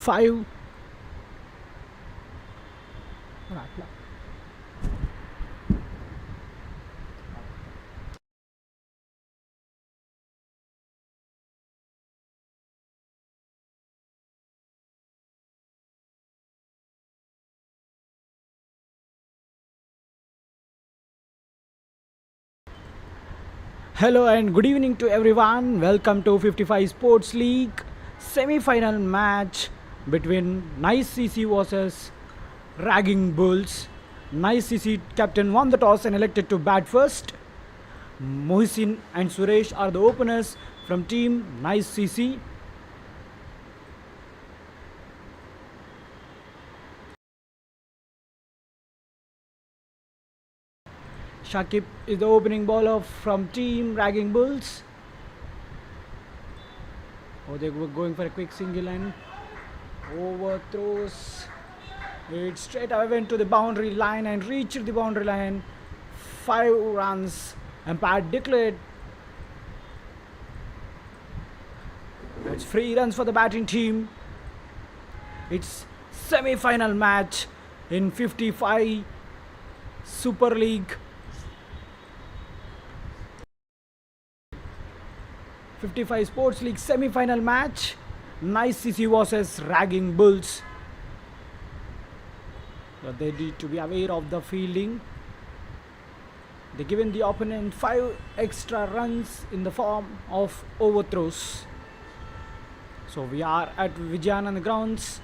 55. Hello and good evening to everyone. Welcome to 55 Sports League semi-final match between Nice CC versus Ragging Bulls. Nice CC captain won the toss and elected to bat first. Mohsin and Suresh are the openers from team Nice CC. Shakib is the opening bowler from team Ragging Bulls. Oh, they were going for a quick single and overthrows. It straight away went to the boundary line and reached the boundary line. 5 runs. Umpire declared. It's 3 runs for the batting team. It's semi-final match in 55 Super League. 55 Sports League semi-final match. Nice CC versus Ragging Bulls. So they need to be aware of the fielding. They given the opponent 5 extra runs in the form of overthrows. So we are at Vijayananda grounds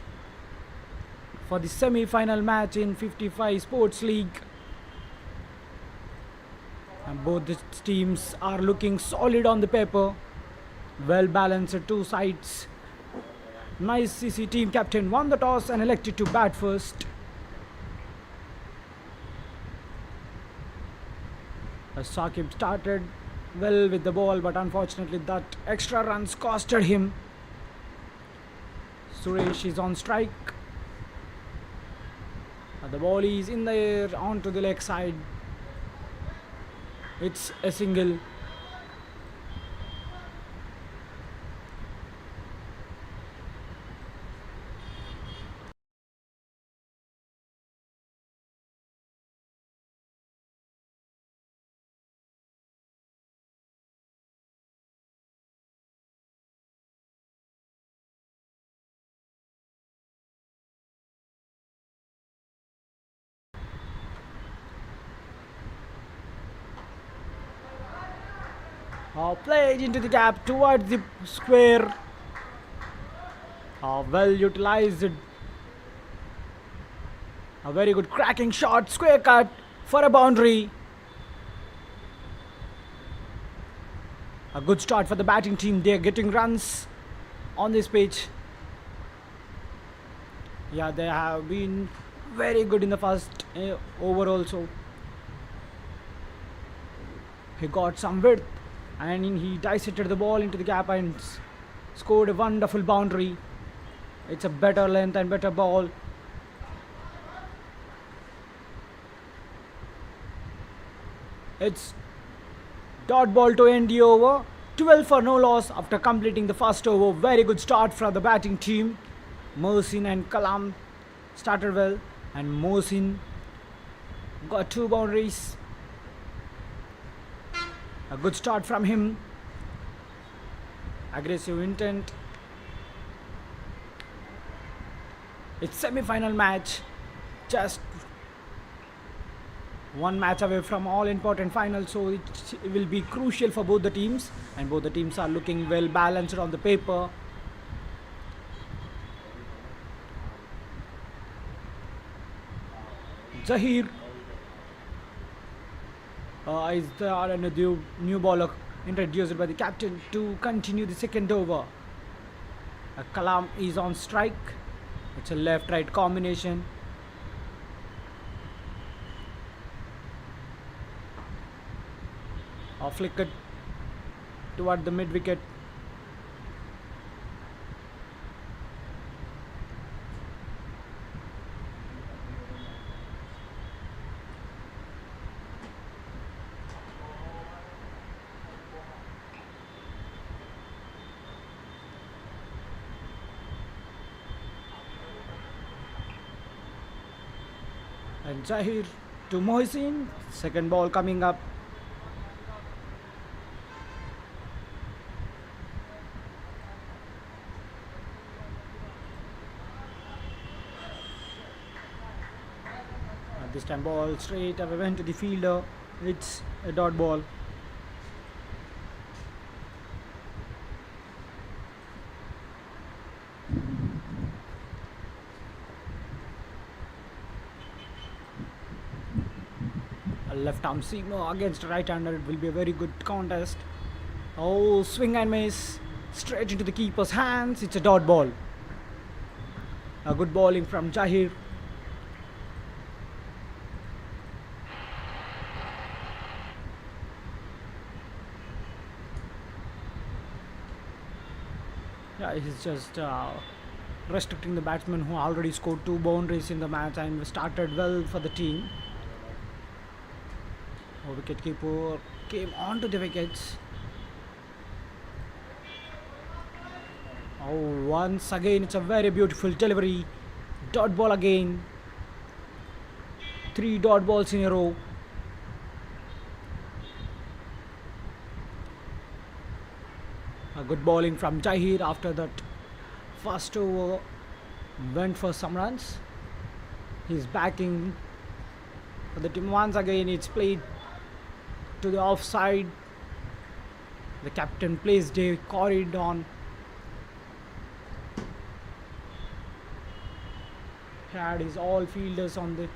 for the semi-final match in 55 Sports League. And both the teams are looking solid on the paper. Well balanced two sides. Nice CC team captain won the toss and elected to bat first. Saqib started well with the ball, but unfortunately that extra runs costed him. Suresh is on strike. The ball is in the air onto the leg side. It's a single. Played into the gap towards the square. Well utilized. A very good cracking shot. Square cut for a boundary. A good start for the batting team. They are getting runs on this pitch. Yeah, they have been very good in the first over also. He got some width and he dissected the ball into the gap and scored a wonderful boundary. It's a better length and better ball. It's dot ball to end the over. 12 for no loss after completing the first over. Very good start for the batting team. Mohsin and Kalam started well, and Mohsin got 2 boundaries. A good start from him. Aggressive intent. It's semi-final match. Just one match away from all important finals, so it will be crucial for both the teams, and both the teams are looking well balanced on the paper. Zahir is the new bowler introduced by the captain to continue the second over. Kalam is on strike. It's a left-right combination. Flickered toward the mid-wicket. And Zahir to Mohsin. Second ball coming up. This time ball straight away went to the fielder. It's a dot ball. A left arm seamer against a right hander. It will be a very good contest. Oh, swing and miss. Straight into the keeper's hands. It's a dot ball. A good bowling from Jahir. Yeah, he's just restricting the batsman who already scored 2 boundaries in the match and started well for the team. Oh, wicketkeeper came onto the wickets. Oh, once again, it's a very beautiful delivery. Dot ball again. 3 dot balls in a row. A good bowling from Jahir after that first over went for some runs. He's backing for the team once again. It's played to the offside. The captain placed a corridon. Had his all fielders on the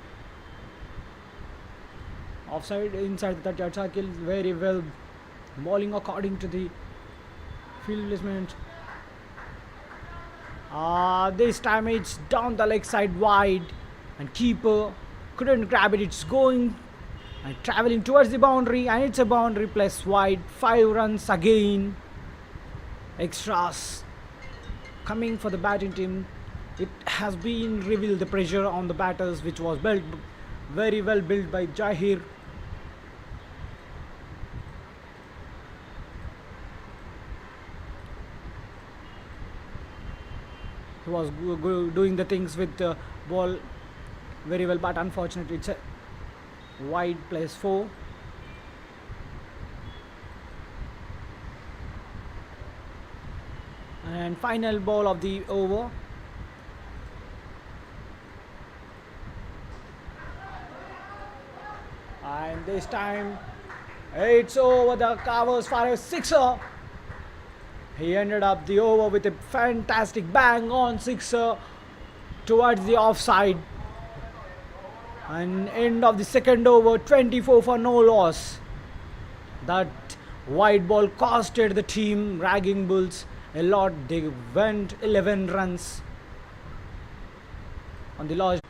offside inside the 30-yard circle. Very well bowling according to the field placement. This time it's down the leg side wide and keeper couldn't grab it. It's going and traveling towards the boundary and it's a boundary plus wide. 5 runs again. Extras coming for the batting team. It has been revealed the pressure on the batters which was built very well built by Jahir. He was doing the things with the ball very well, but unfortunately it's a wide plus 4. And final ball of the over. And this time it's over the covers for a sixer. He ended up the over with a fantastic bang on sixer towards the offside. And end of the second over, 24 for no loss. That wide ball costed the team Ragging Bulls a lot. They went 11 runs on the loss.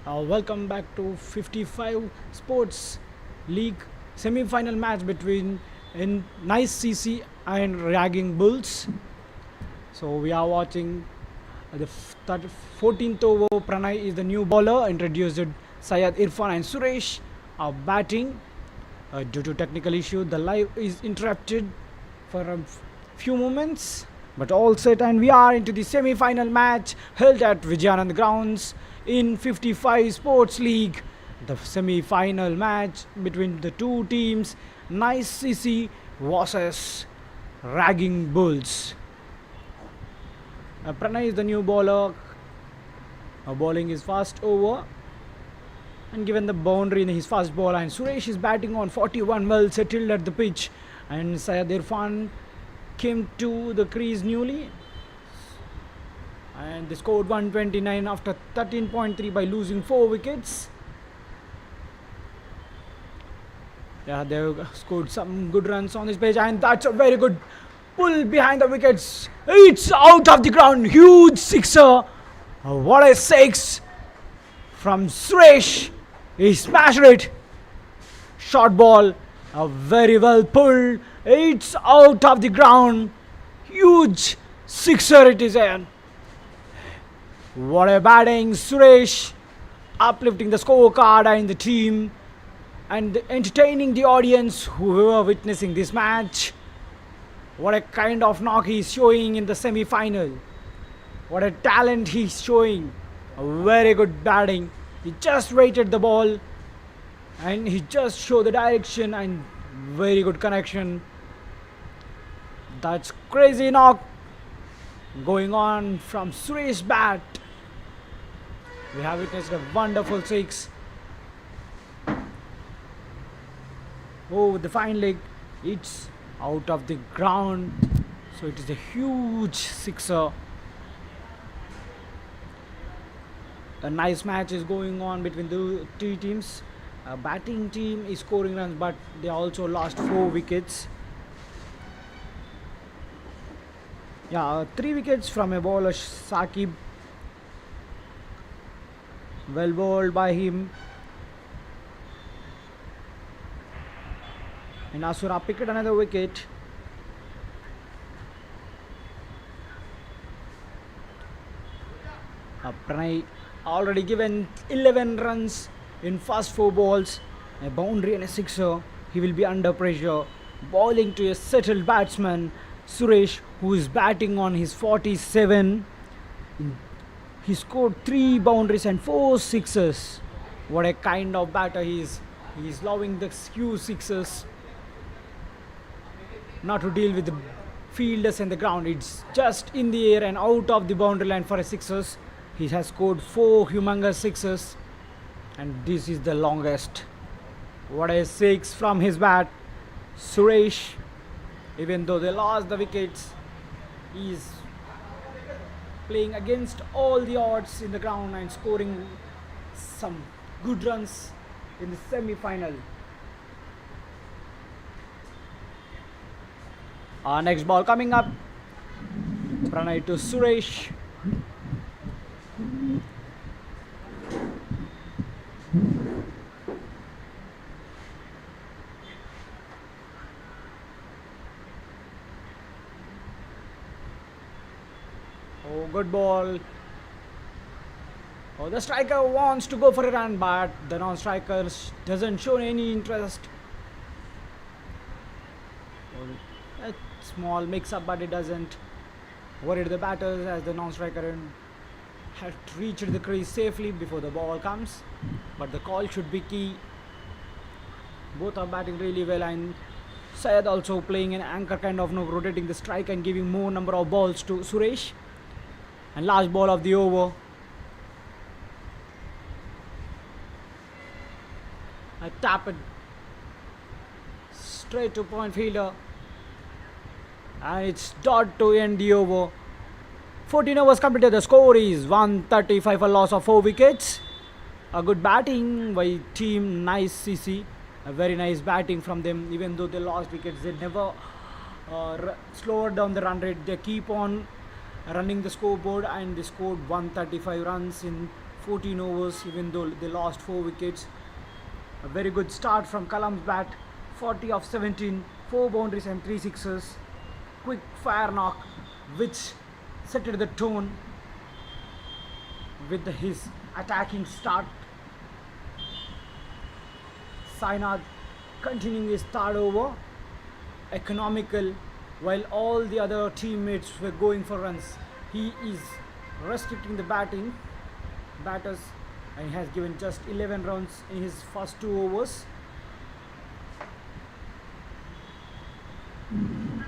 Welcome back to 55 Sports League semi-final match between Nice CC and Ragging Bulls. So we are watching the 14th over. Pranay is the new bowler. Introduced Syed, Irfan and Suresh are batting. Due to technical issue, the live is interrupted for a few moments, but all set, and we are into the semi-final match held at Vijayanand grounds in 55 Sports League. The semi-final match between the two teams, Nice CC versus Ragging Bulls. Pranay is the new bowler, bowling his first over and given the boundary in his first ball, and Suresh is batting on 41, well settled at the pitch, and Syed Irfan came to the crease newly, and they scored 129 after 13.3 by losing 4 wickets. Yeah, they scored some good runs on this page, and that's a very good pull behind the wickets. It's out of the ground, huge sixer. What a six from Suresh. He smashed it. Short ball, very well pulled. It's out of the ground. Huge sixer it is in. What a batting, Suresh. Uplifting the scorecard and the team and entertaining the audience who were witnessing this match. What a kind of knock he's showing in the semi-final. What a talent he's showing. A very good batting. He just waited the ball and he just showed the direction and very good connection. That's crazy knock going on from Suresh bat. We have witnessed a wonderful six. Oh, with the fine leg, it's out of the ground. So it is a huge sixer. A nice match is going on between the two teams. A batting team is scoring runs, but they also lost 4 wickets. Yeah, 3 wickets from a bowler, Saqib. Well bowled by him. And Asura picked another wicket. Pranay already given 11 runs in first 4 balls, a boundary and a sixer. He will be under pressure, bowling to a settled batsman, Suresh, who is batting on his 47. He scored 3 boundaries and 4 sixes. What a kind of batter he is. He is loving the few sixes, not to deal with the fielders and the ground. It's just in the air and out of the boundary line for a sixes. He has scored 4 humongous sixes, and this is the longest. What a six from his bat, Suresh. Even though they lost the wickets, he is playing against all the odds in the ground and scoring some good runs in the semi-final. Our next ball coming up. Pranay to Suresh. Oh, good ball. Oh, the striker wants to go for a run, but the non-striker doesn't show any interest. Oh, a small mix-up, but it doesn't worry the batters as the non-striker had reached the crease safely before the ball comes. But the call should be key. Both are batting really well, and Syed also playing an anchor kind of rotating the strike and giving more number of balls to Suresh. And last ball of the over. I tap it straight to point fielder, and it's dot to end the over. 14 overs completed. The score is 135 for loss of 4 wickets. A good batting by team Nice CC. A very nice batting from them. Even though they lost wickets, they never slowed down the run rate. They keep on running the scoreboard, and they scored 135 runs in 14 overs even though they lost 4 wickets. A very good start from Kalam's bat. 40 of 17, 4 boundaries and 3 sixes. Quick fire knock which set the tone with his attacking start. Sainath continuing his third over. Economical while all the other teammates were going for runs. He is restricting the batters, and he has given just 11 runs in his first 2 overs. Now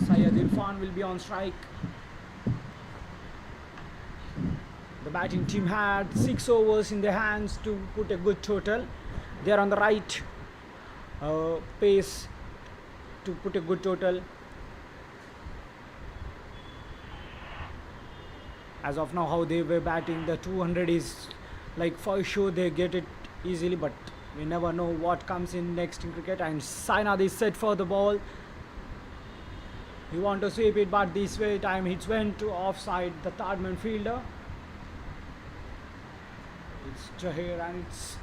Syed Irfan will be on strike. The batting team had 6 overs in their hands to put a good total. They are on the right pace to put a good total. As of now, how they were batting, the 200 is like for sure they get it easily, but we never know what comes in next in cricket. And Sainath is set for the ball. He want to sweep it, but this way time it went to offside the third man fielder. It's Jahir and it's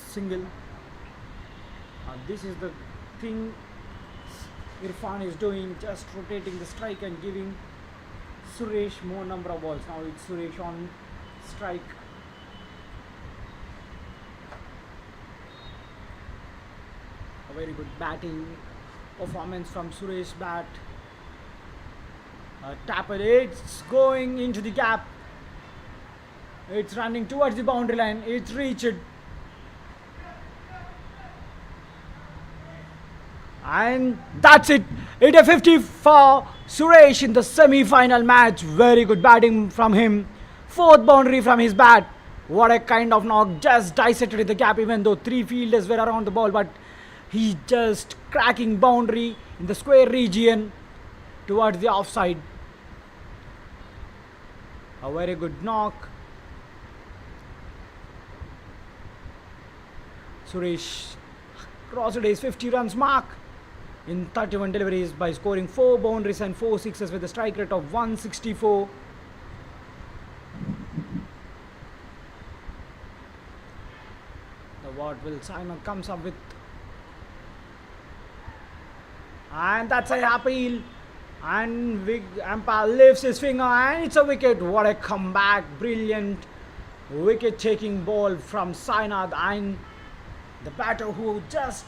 single. This is the thing Irfan is doing, just rotating the strike and giving Suresh more number of balls. Now it's Suresh on strike. A very good batting performance from Suresh bat. Tap it, it's going into the gap. It's running towards the boundary line. It's reached. And that's it. It a 50 for Suresh in the semi-final match. Very good batting from him. 4th boundary from his bat. What a kind of knock. Just dissected the gap, even though 3 fielders were around the ball. But he just cracking boundary in the square region towards the offside. A very good knock. Suresh crossed his 50 runs mark in 31 deliveries by scoring 4 boundaries and 4 sixes with a strike rate of 164. What will Simon comes up with? And that's a appeal. And umpire lifts his finger and it's a wicket. What a comeback. Brilliant wicket taking ball from Sainath, and the batter who just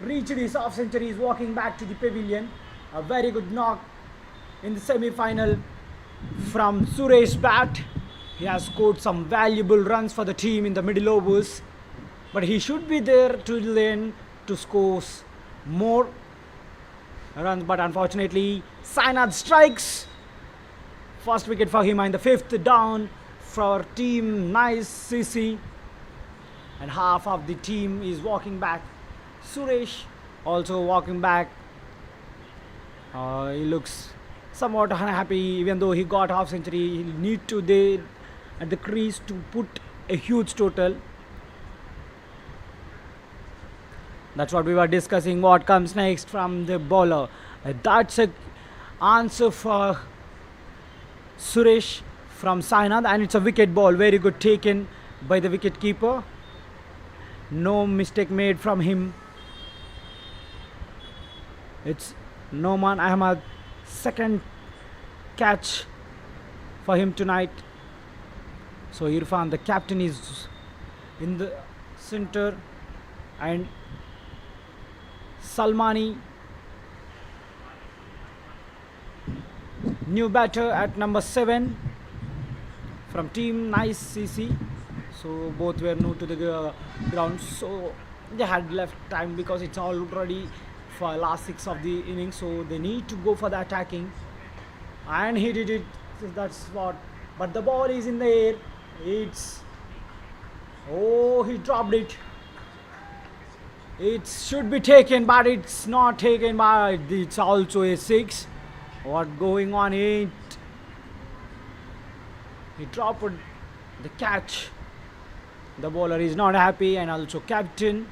reached his half century is walking back to the pavilion. A very good knock in the semi-final from Suresh bat. He has scored some valuable runs for the team in the middle overs, but he should be there to the end to score more runs. But unfortunately, Sainath strikes. First wicket for him and the 5th down for team Nice CC. And half of the team is walking back. Suresh also walking back. He looks somewhat unhappy, even though he got half century. He'll need to there at the crease to put a huge total. That's what we were discussing. What comes next from the bowler? That's a answer for Suresh from Sainath, and it's a wicket ball. Very good taken by the wicket keeper. No mistake made from him. It's Noman Ahmad, second catch for him tonight. So Irfan, the captain, is in the center, and Salmani, new batter at number 7 from team Nice CC. So both were new to the ground, so they had left time because it's already for last 6 of the innings, so they need to go for the attacking, and he did it. That's what, but the ball is in the air. It's, oh, he dropped it. It should be taken, but it's not taken. But it's also a 6. What going on? He dropped the catch. The bowler is not happy, and also captain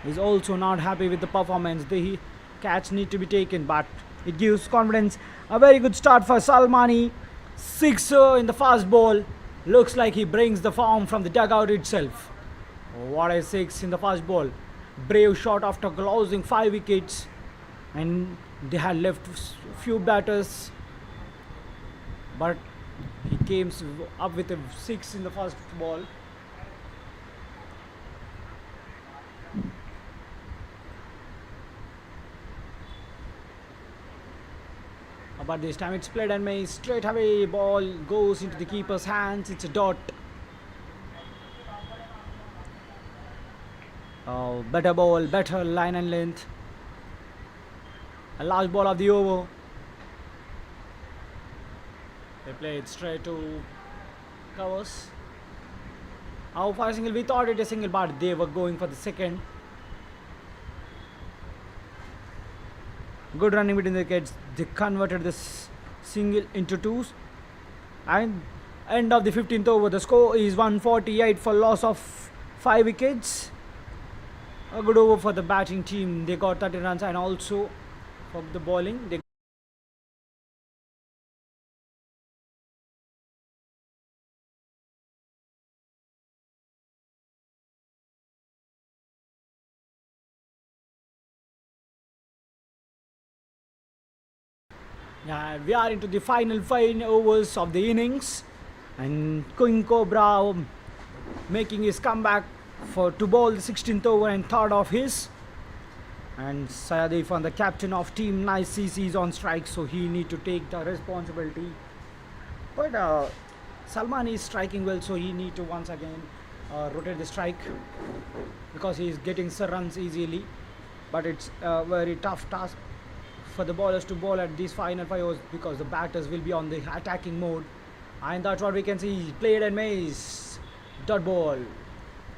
is also not happy with the performance. The catch need to be taken, but it gives confidence. A very good start for Salmani. 6 in the fast ball. Looks like he brings the form from the dugout itself. What a 6 in the fast ball. Brave shot after losing 5 wickets, and they had left few batters, but he came up with a 6 in the first ball. but this time it's played and made straight away. Ball goes into the keeper's hands. It's a dot. Oh, better ball, better line and length. A large ball of the over. They play it straight to covers. Out for a single. We thought it a single, but they were going for the second. Good running between the wickets. They converted this single into twos. And end of the 15th over. The score is 148 for loss of 5 wickets. A good over for the batting team. They got 30 runs, and also for the bowling they we are into the final 5 overs of the innings, and King Cobra making his comeback for to bowl the 16th over and third of his. And Sayadif, the captain of team Nice CC, is on strike, so he need to take the responsibility. But Salman is striking well, so he need to once again rotate the strike because he is getting runs easily. But it's a very tough task for the bowlers to bowl at these final 5 overs because the batters will be on the attacking mode, and that's what we can see. Played and Maze dot ball.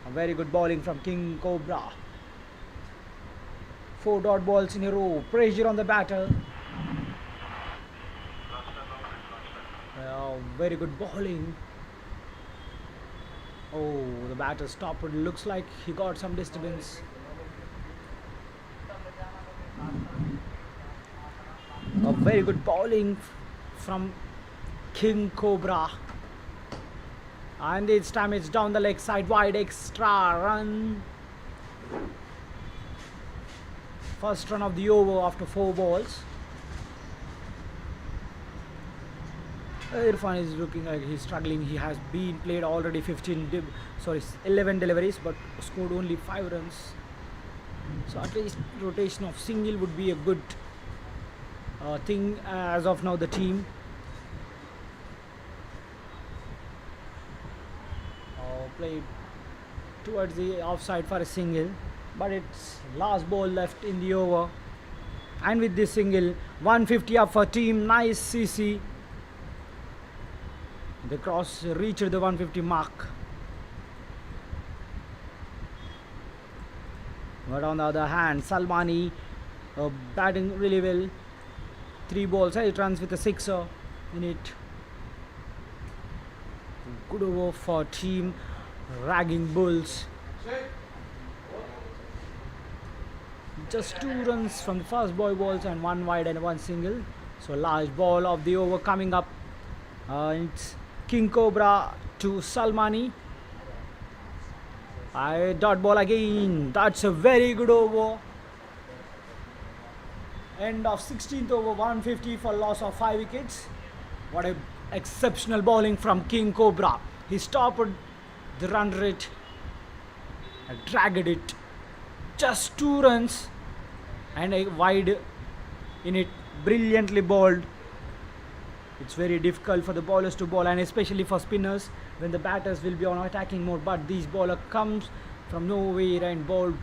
A very good bowling from King Cobra. 4 dot balls in a row. Pressure on the batter. Very good bowling. Oh, the batter stopped. It looks like he got some disturbance. A very good bowling from King Cobra. And this time it's down the leg side wide, extra run. First run of the over after 4 balls. Irfan is looking like he's struggling. He has been played already 11 deliveries, but scored only 5 runs. So at least rotation of single would be a good thing as of now. The team played towards the offside for a single, but it's last ball left in the over, and with this single 150 up for team Nice CC. The cross reached the 150 mark. But on the other hand, Salmani batting really well. 3 balls, 8 runs with a 6er in it. Good over for team Ragging Bulls. Just 2 runs from the first balls and 1 wide and 1 single. So large ball of the over coming up. It's King Cobra to Salmani. Dot ball again. That's a very good over. End of 16th over, 150 for loss of 5 wickets. What a exceptional bowling from King Cobra. He stopped the run rate and dragged it. Just 2 runs and a wide in it. Brilliantly bowled. It's very difficult for the bowlers to bowl, and especially for spinners when the batters will be on attacking mode. But this bowler comes from nowhere and bowled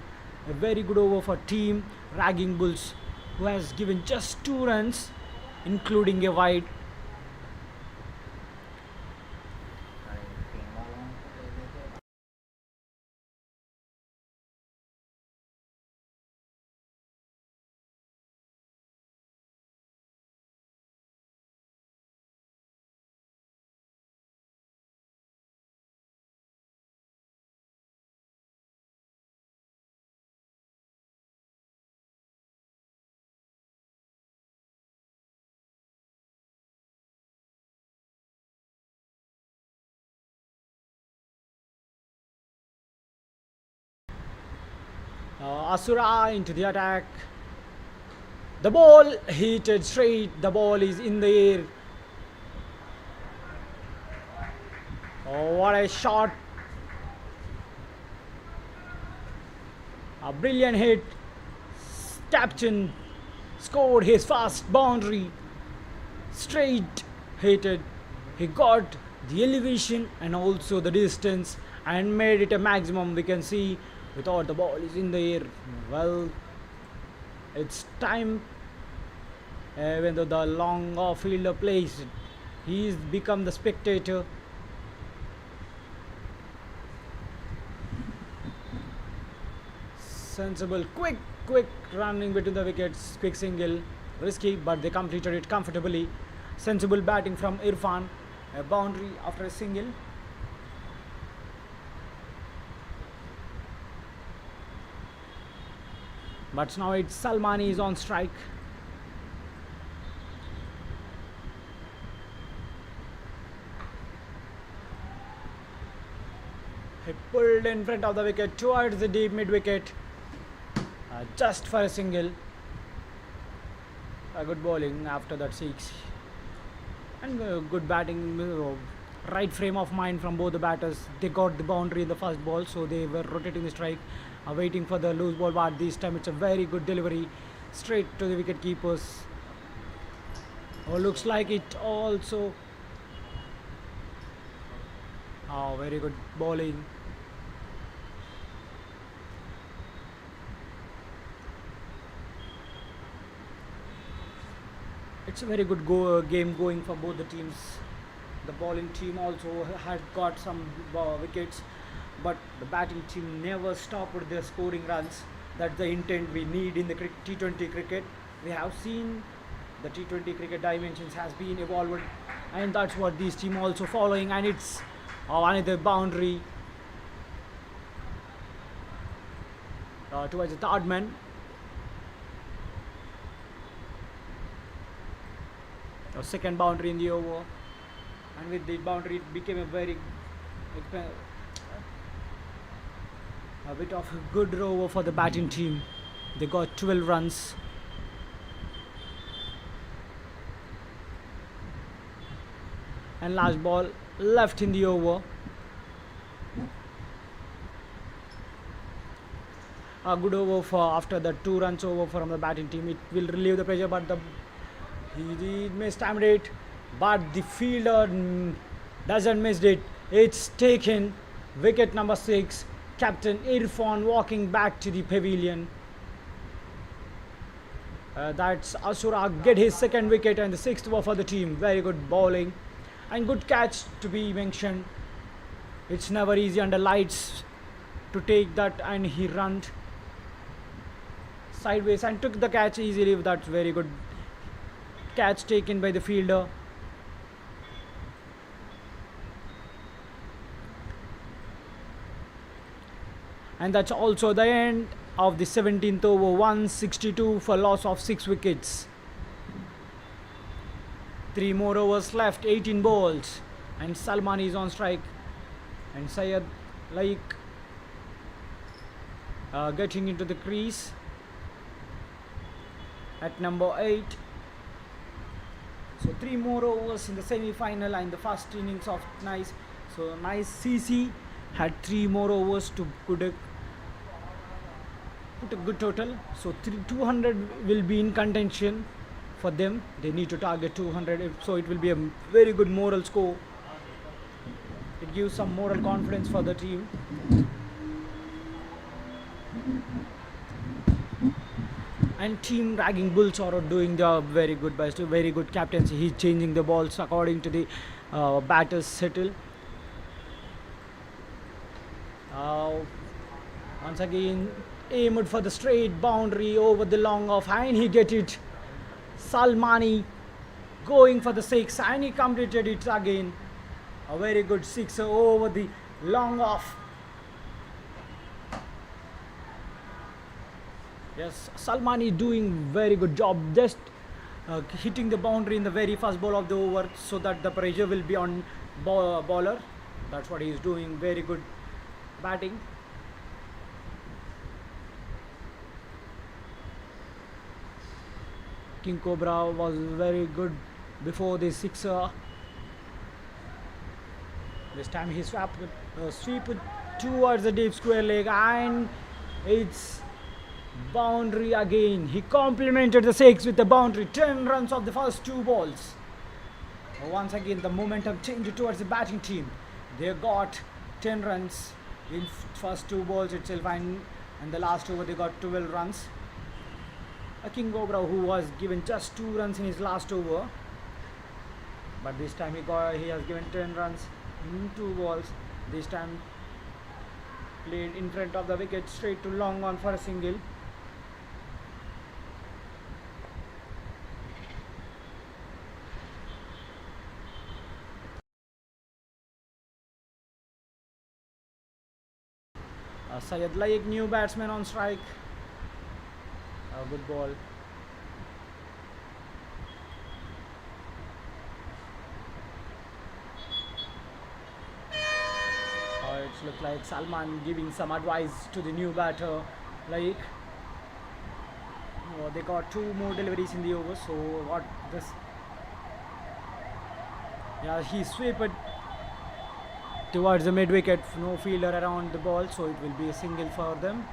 a very good over for team Ragging Bulls, who has given just 2 runs including a wide. Asura into the attack. The ball hit straight. The ball is in the air. Oh, what a shot. A brilliant hit. Stapton scored his first boundary. straight hit it. He got the elevation and also the distance and made it a maximum. We can see without the ball is in the air. Well, it's time. Even though the long off fielder plays, he's become the spectator. Sensible, quick running between the wickets, quick single, risky, but they completed it comfortably. Sensible batting from Irfan, a boundary after a single. But now it's Salmani is on strike. He pulled in front of the wicket towards the deep mid wicket, just for a single. A good bowling after that six, and good batting. Right frame of mind from both the batters. They got the boundary in the first ball, so they were rotating the strike, waiting for the loose ball. But this time it's a very good delivery, straight to the wicket keepers. Oh, looks like it also. Oh, very good bowling. It's a very good game going for both the teams. The bowling team also had got some wickets, but the batting team never stopped their scoring runs. That's the intent we need in the T20 cricket. We have seen the T20 cricket dimensions has been evolved, and that's what this team also following. And it's another boundary towards the third man. A second boundary in the over, and with the boundary it became a very a bit of a good over for the batting team. They got 12 runs. And last ball left in the over. A good over for after the 2 runs over from the batting team. It will relieve the pressure, but he mistimed it. But the fielder doesn't miss it. It's taken. Wicket number 6. Captain Irfan walking back to the pavilion. That's Asura get his second wicket and the 6th over for the team. Very good bowling and good catch to be mentioned. It's never easy under lights to take that, and he ran sideways and took the catch easily. That's very good catch taken by the fielder. And that's also the end of the 17th over. 162 for loss of 6 wickets. 3 more overs left, 18 balls, and Salmani is on strike, and Syed like getting into the crease at number 8. So 3 more overs in the semi-final and the first innings of Nice. So Nice CC had 3 more overs to put a good total. So 200 will be in contention for them. They need to target 200, so it will be a very good moral score. It gives some moral confidence for the team. And team Ragging Bulls are doing the very good best, very good captaincy. He's changing the balls according to the batters settle. Once again aimed for the straight boundary over the long off, and he get it. Salmani going for the 6, and he completed it again. A very good 6 over the long off. Yes, Salmani doing very good job, just hitting the boundary in the very first ball of the over, so that the pressure will be on bowler. That's what he is doing. Very good batting. King Cobra was very good before the 6er. This time he sweep towards the deep square leg, and it's boundary again. He complemented the 6 with the boundary. 10 runs of the first 2 balls. Once again, the momentum changed towards the batting team. They got 10 runs in first two balls itself, and the last over they got 12 runs. A King Cobra who was given just 2 runs in his last over, but this time he has given 10 runs in 2 balls. This time played in front of the wicket, straight to long on for a single. Syed Laik, new batsman on strike. A good ball. It looks like Salman giving some advice to the new batter. Like, they got 2 more deliveries in the over. So what this? Yeah, he swept it towards the mid wicket. No fielder around the ball, so it will be a single for them.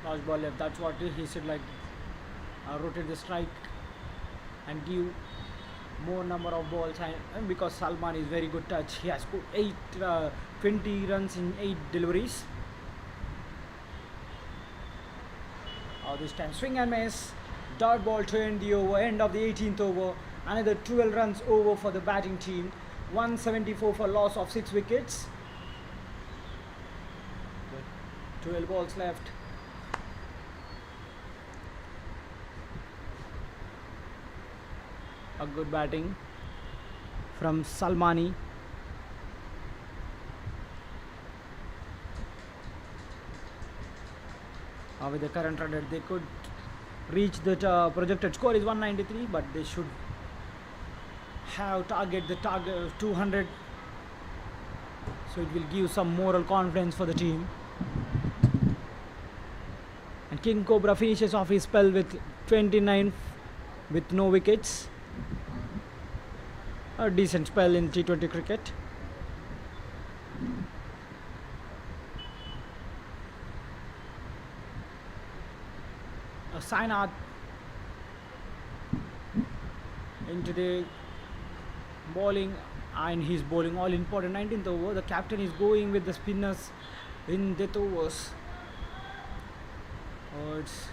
Last ball left. That's what he said. Like, rotate the strike and give more number of balls, and because Salman is very good touch, he has put 20 runs in 8 deliveries. This time swing and miss, dot ball to end the over, end of the 18th over. Another 12 runs over for the batting team. 174 for loss of 6 wickets. 12 balls left. A good batting from Salmani. With the current run rate, they could reach the projected score is 193, but they should have the target 200, so it will give some moral confidence for the team. And King Cobra finishes off his spell with 29 with no wickets. A decent spell in T20 cricket. Sainath into the bowling, and he's bowling all important 19th over. The captain is going with the spinners in death overs. It's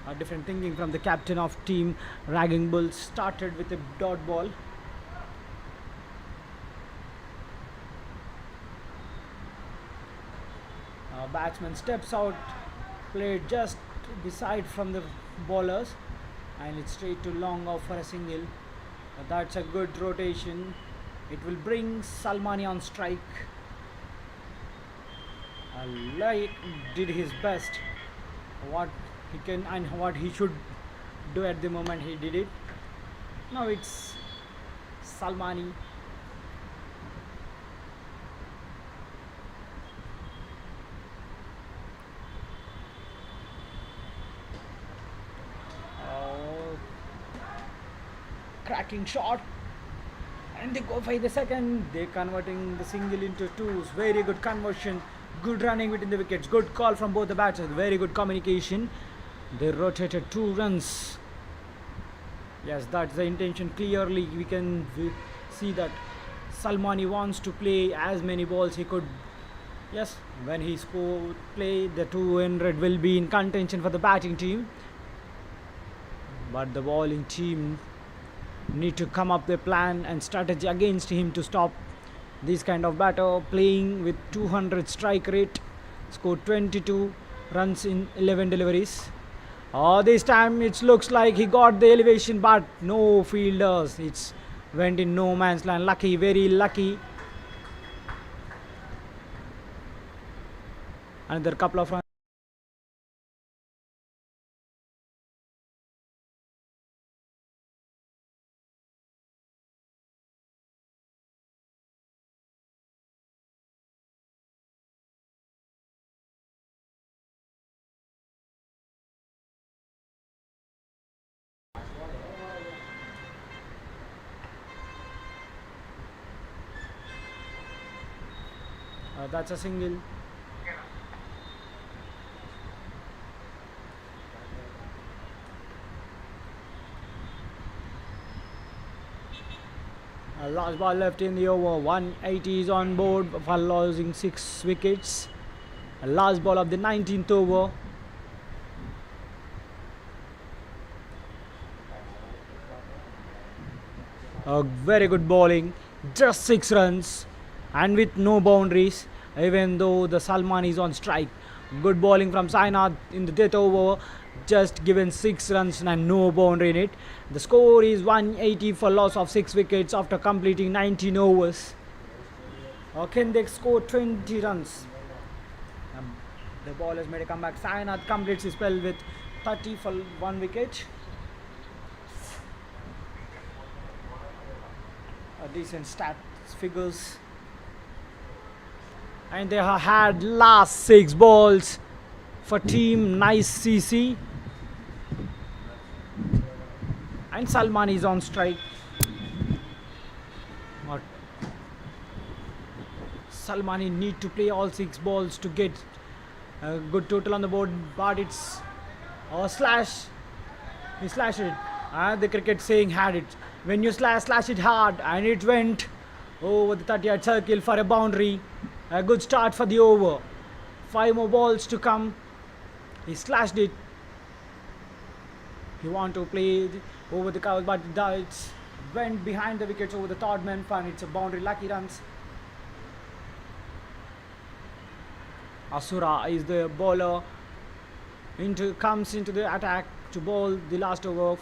a different thinking from the captain of team. Ragging Bulls started with a dot ball. Batsman steps out, played just beside from the bowlers, and it's straight to long off for a single. That's a good rotation. It will bring Salmani on strike. Like did his best, what he can and what he should do at the moment. He did it. Now it's Salmani. Cracking shot, and they go for the second. They're converting the single into twos. Very good conversion, good running within the wickets, good call from both the batters, very good communication. They rotated 2 runs. Yes, that's the intention. Clearly we can see that Salmani wants to play as many balls he could. Yes, when he play, the 200 will be in contention for the batting team, but the bowling team need to come up with a plan and strategy against him to stop this kind of batter. Playing with 200 strike rate, scored 22 runs in 11 deliveries. This time it looks like he got the elevation, but no fielders. It's went in no man's land. Lucky, very lucky. Another couple of runs. That's a single. Last ball left in the over. 180 is on board for losing 6 wickets. Last ball of the 19th over. A very good bowling, just 6 runs and with no boundaries, even though the Salman is on strike. Good bowling from Sainath in the 10th over, just given 6 runs and no boundary in it. The score is 180 for loss of 6 wickets after completing 19 overs. Can they score 20 runs? The ball has made a comeback. Sainath completes his spell with 30 for 1 wicket. Decent stats figures, and they have had last 6 balls for team Nice CC, and Salman is on strike. What? Salmani need to play all 6 balls to get a good total on the board, but it's a slash. He slashed it. The cricket saying had it. When you slash it hard, and it went over the 30-yard circle for a boundary. A good start for the over. 5 more balls to come. He slashed it. He want to play over the cover, but it went behind the wickets over the third man, and it's a boundary. Lucky runs. Asura is the bowler. Comes into the attack to bowl the last over.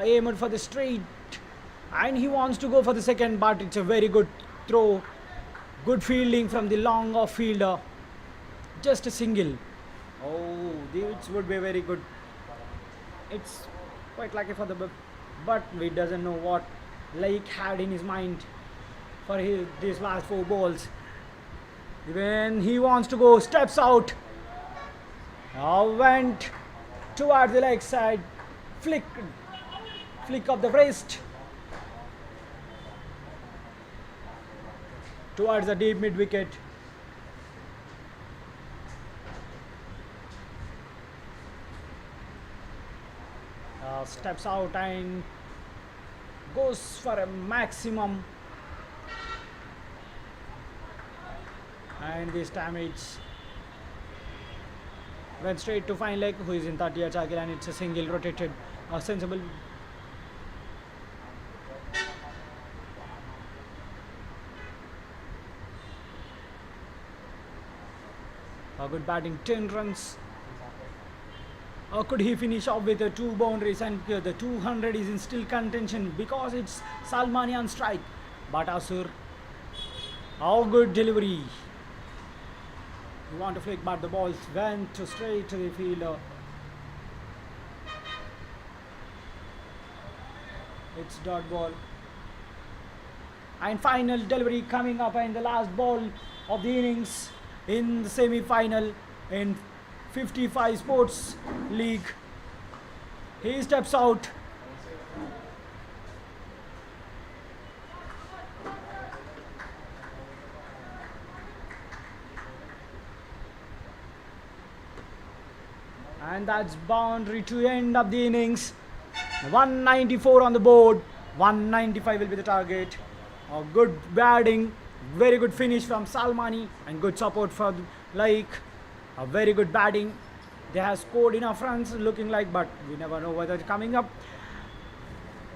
Aimed for the straight, and he wants to go for the second, but it's a very good throw. Good fielding from the long off fielder. Just a single. Oh, this would be very good. It's quite lucky for the but we doesn't know what Lake had in his mind for these last 4 balls. When he wants to go, steps out. Went towards the leg side. Flick of the wrist towards the deep mid wicket. Steps out and goes for a maximum, and this time it's went straight to fine leg, who is in 30-yard circle, and it's a single rotated, sensible. Good batting, 10 runs. Could he finish off with 2 boundaries, and the 200 is in still contention because it's Salmani on strike. But Asur, how good delivery. You want to flick, but the ball went straight to the fielder. It's dot ball. And final delivery coming up, and the last ball of the innings in the semi-final in 55 Sports League. He steps out. And that's boundary to end up the innings. 194 on the board. 195 will be the target. A good batting, very good finish from Salmani, and good support for Like. A very good batting. They have scored enough runs, looking like, but we never know whether it's coming up.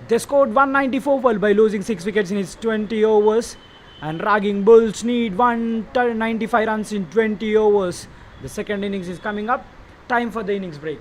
They scored 194 by losing 6 wickets in its 20 overs, and Ragging Bulls need 195 runs in 20 overs. The second innings is coming up. Time for the innings break.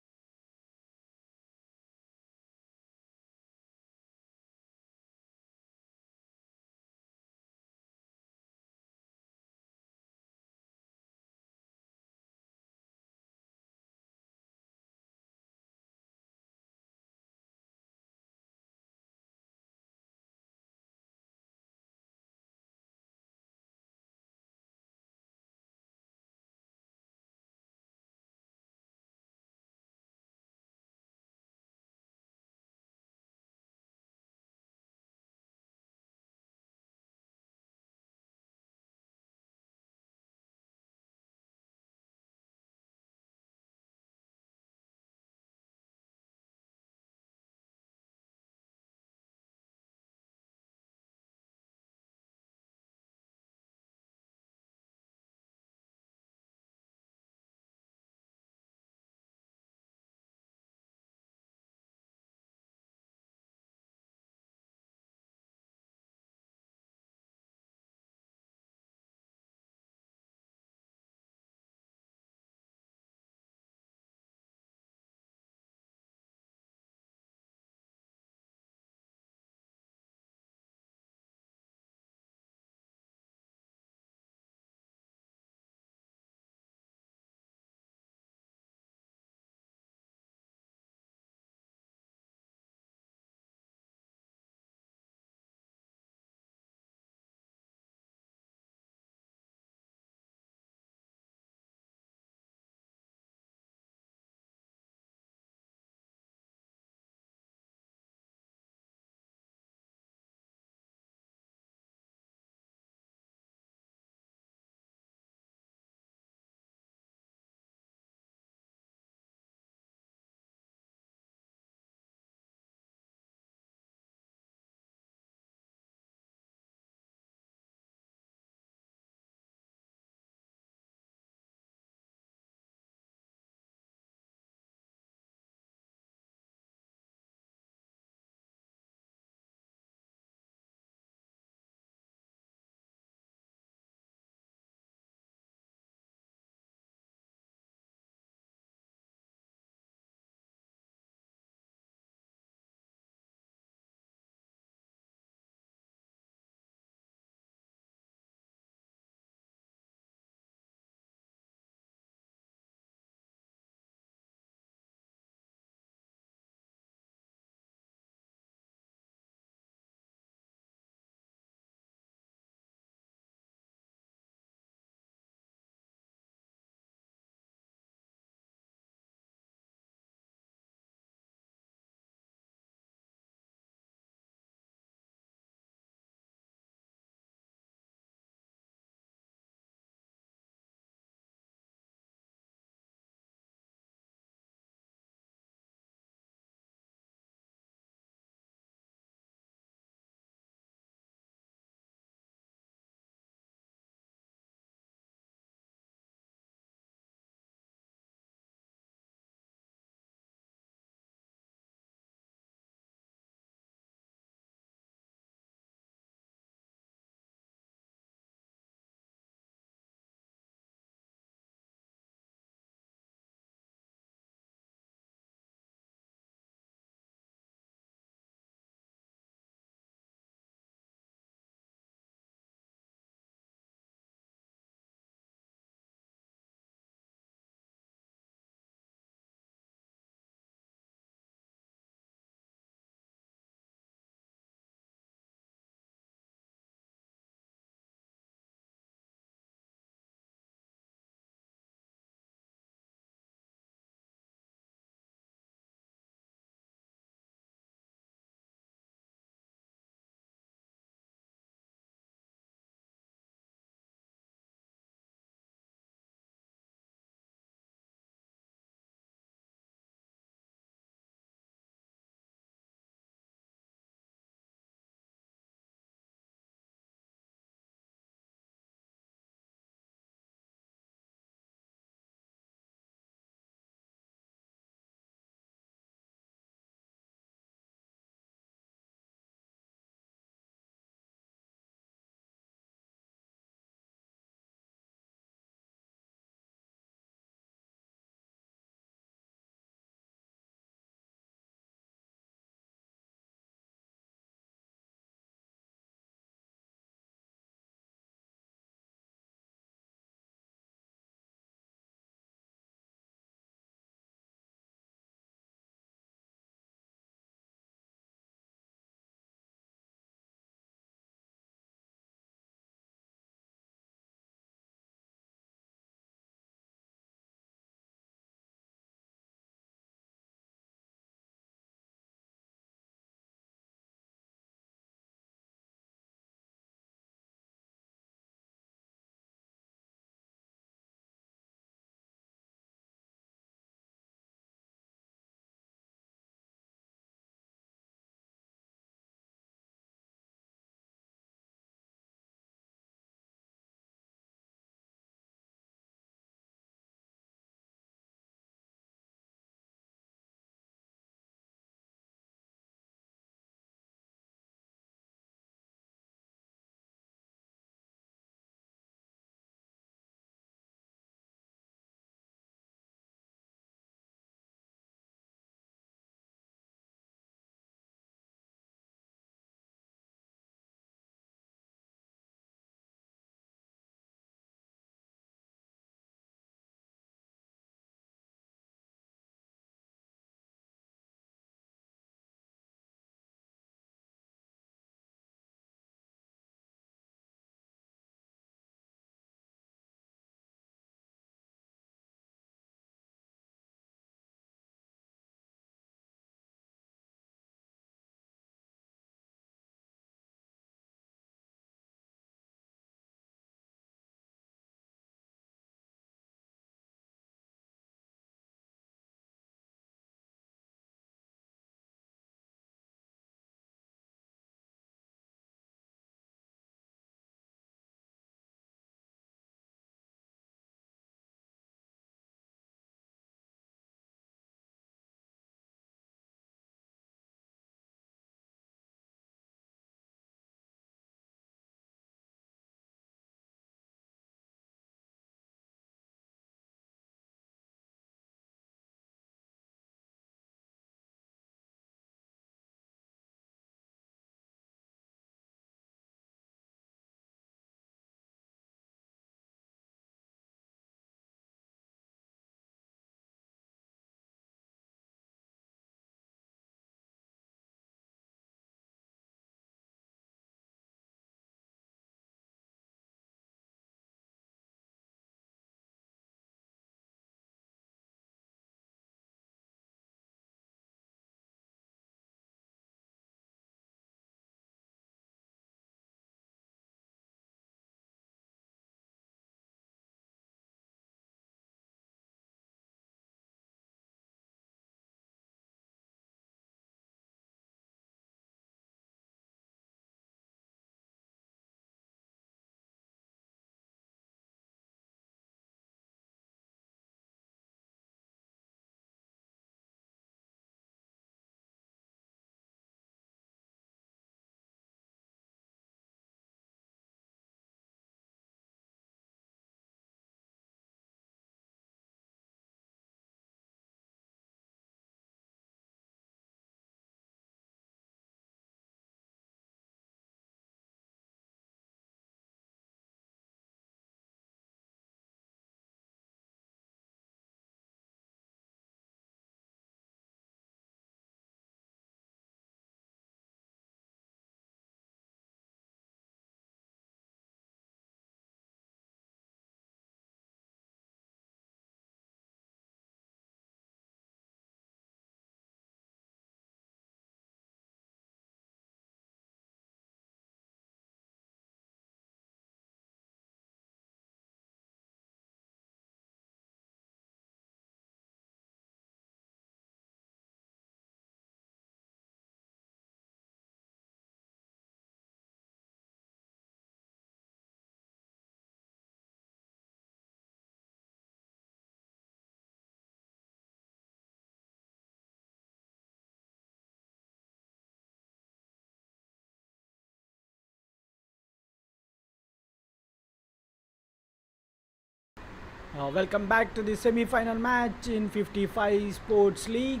Welcome back to the semi-final match in 55 Sports League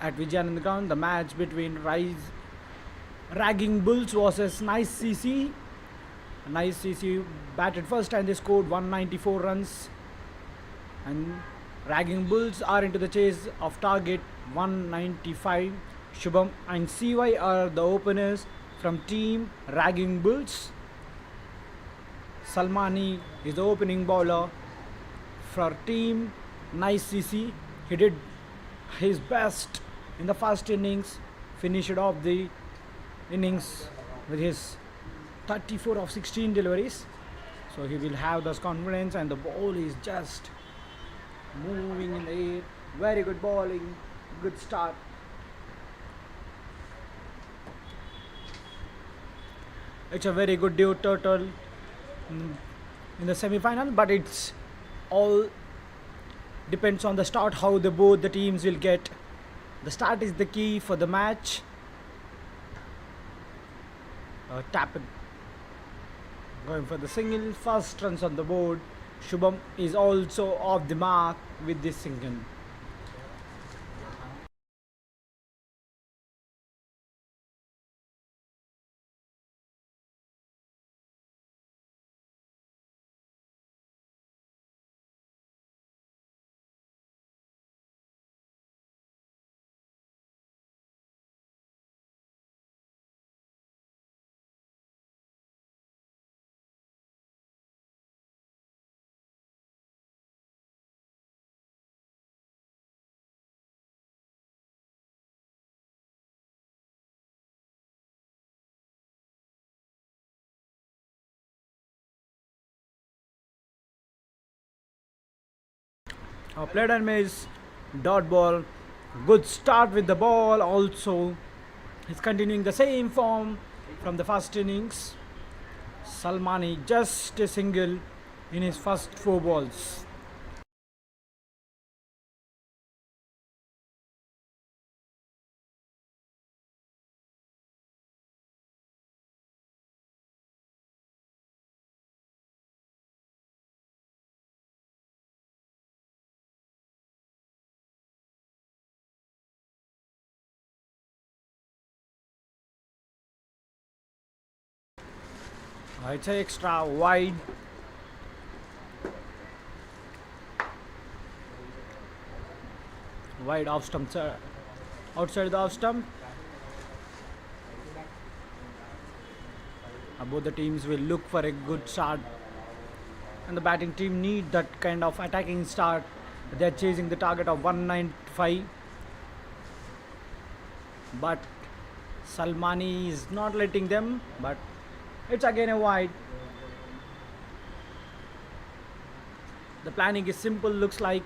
at Vijayanand ground. The match between Ragging Bulls versus Nice CC. Nice CC batted first and they scored 194 runs. And Ragging Bulls are into the chase of target 195. Shubham and CY are the openers from team Ragging Bulls. Salmani is the opening bowler for team Nice CC. He did his best in the first innings, finished off the innings with his 34 of 16 deliveries. So he will have this confidence, and the ball is just moving in the air. Very good bowling, good start. It's a very good due total in the semi-final, but it's all depends on the start, how both the teams will get. The start is the key for the match. Tap it. Going for the single, first runs on the board. Shubham is also off the mark with this single. Played and miss, dot ball. Good start with the ball. Also, he's continuing the same form from the first innings. Salmani just a single in his first 4 balls. It's a extra wide. Wide off stump, outside the off stump. Both the teams will look for a good start, and the batting team need that kind of attacking start. They're chasing the target of 195, but Salmani is not letting them. But it's again a wide. The planning is simple, looks like,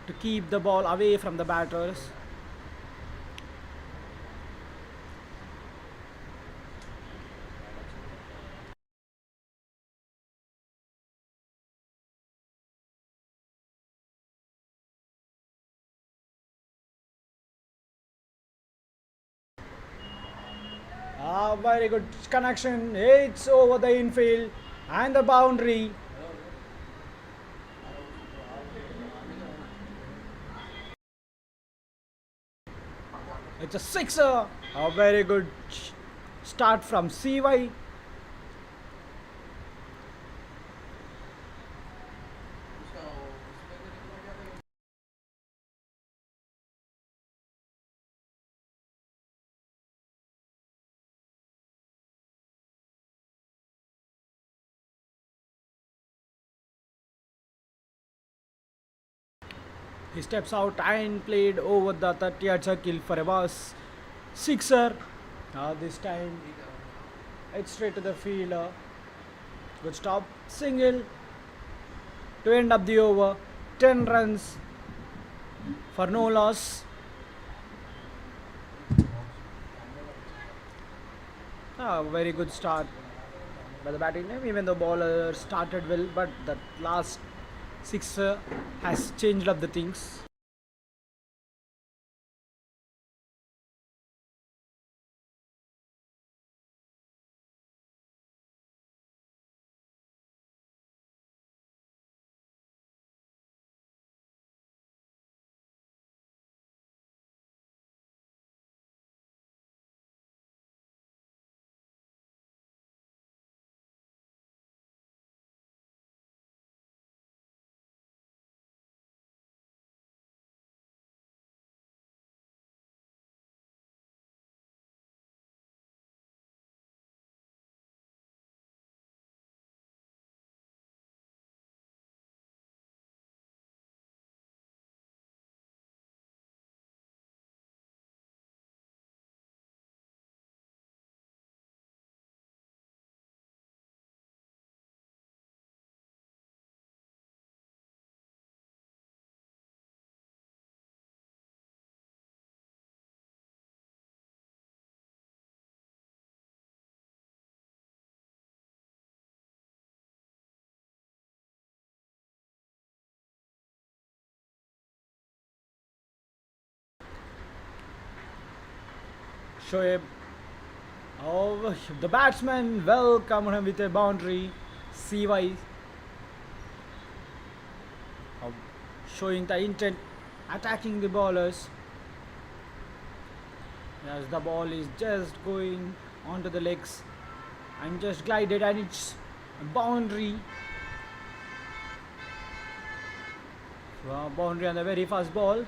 to keep the ball away from the batters. Very good connection. It's over the infield and the boundary. It's a sixer. A very good start from CY. He steps out and played over the 30-yard circle for a bus. Sixer. This time it's straight to the fielder. Good stop. Single to end up the over. 10 runs for no loss. Very good start by the batting team. Even the bowler started well, but that last sixer has changed up the things. Shoaib. Oh, the batsman welcomed him with a boundary. CY uh, showing the intent, attacking the bowlers. Yes, the ball is just going onto the legs and just glided, and it's a boundary. Boundary on the very first ball.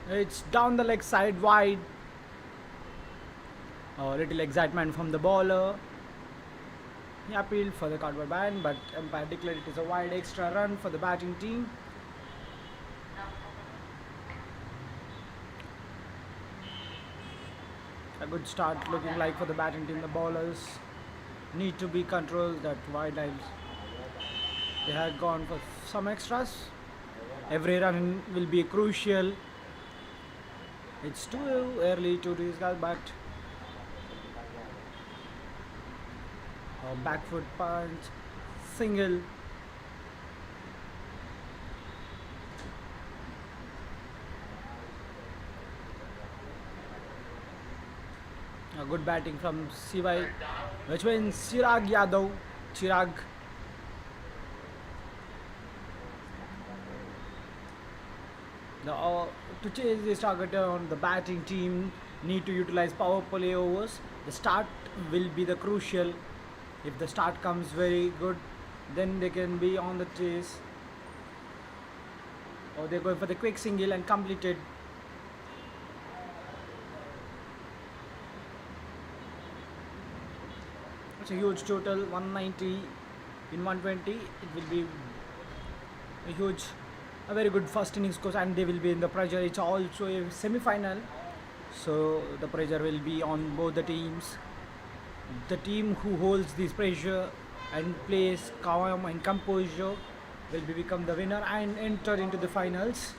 It's down the leg side wide. A little excitement from the bowler. He appealed for the cardboard ban, but umpire declared it is a wide extra run for the batting team. A good start looking like for the batting team. The bowlers need to be controlled. That wide lines. They had gone for some extras. Every run will be crucial. It's too early to discuss, but back foot punch, single. A good batting from CY, which means Chirag Yadav. Chirag. To chase this target on the batting team need to utilize power play overs. The start will be the crucial. If the start comes very good, then they can be on the chase. Or they're going for the quick single and completed. It's a huge total, 190 in 120. It will be a very good first innings course, and they will be in the pressure. It's also a semi-final, so the pressure will be on both the teams. The team who holds this pressure and plays calm and composure will become the winner and enter into the finals.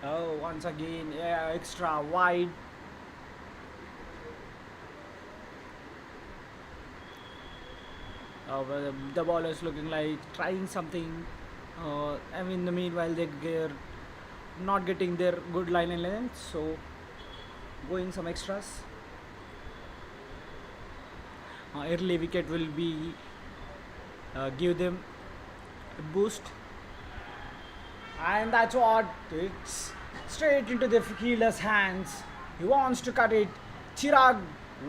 Oh, once again, yeah, extra wide. Well, the ball is looking like trying something. In the meanwhile, they're not getting their good line and length, so going some extras. Early wicket will be give them a boost, and that's what it's straight into the fielder's hands. He wants to cut it. Chirag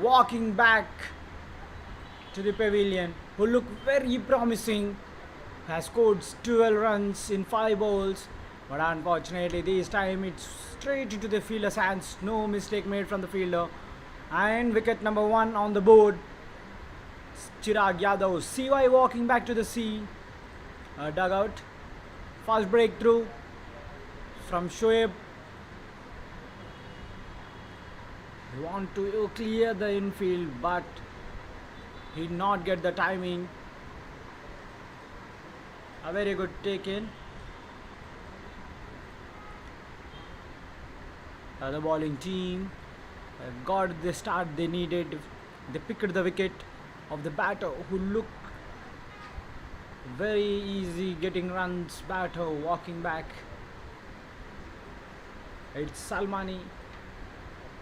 walking back to the pavilion, who look very promising, has scored 12 runs in 5 balls, but unfortunately this time it's straight into the fielder's hands. No mistake made from the fielder, and wicket number 1 on the board. Chirag Yadav. CY walking back to the dugout. Fast breakthrough from Shoaib. He want to clear the infield, but he did not get the timing. A very good take in. The bowling team got the start they needed. They picked the wicket of the batter, who looked very easy getting runs. Batter walking back. It's Salmani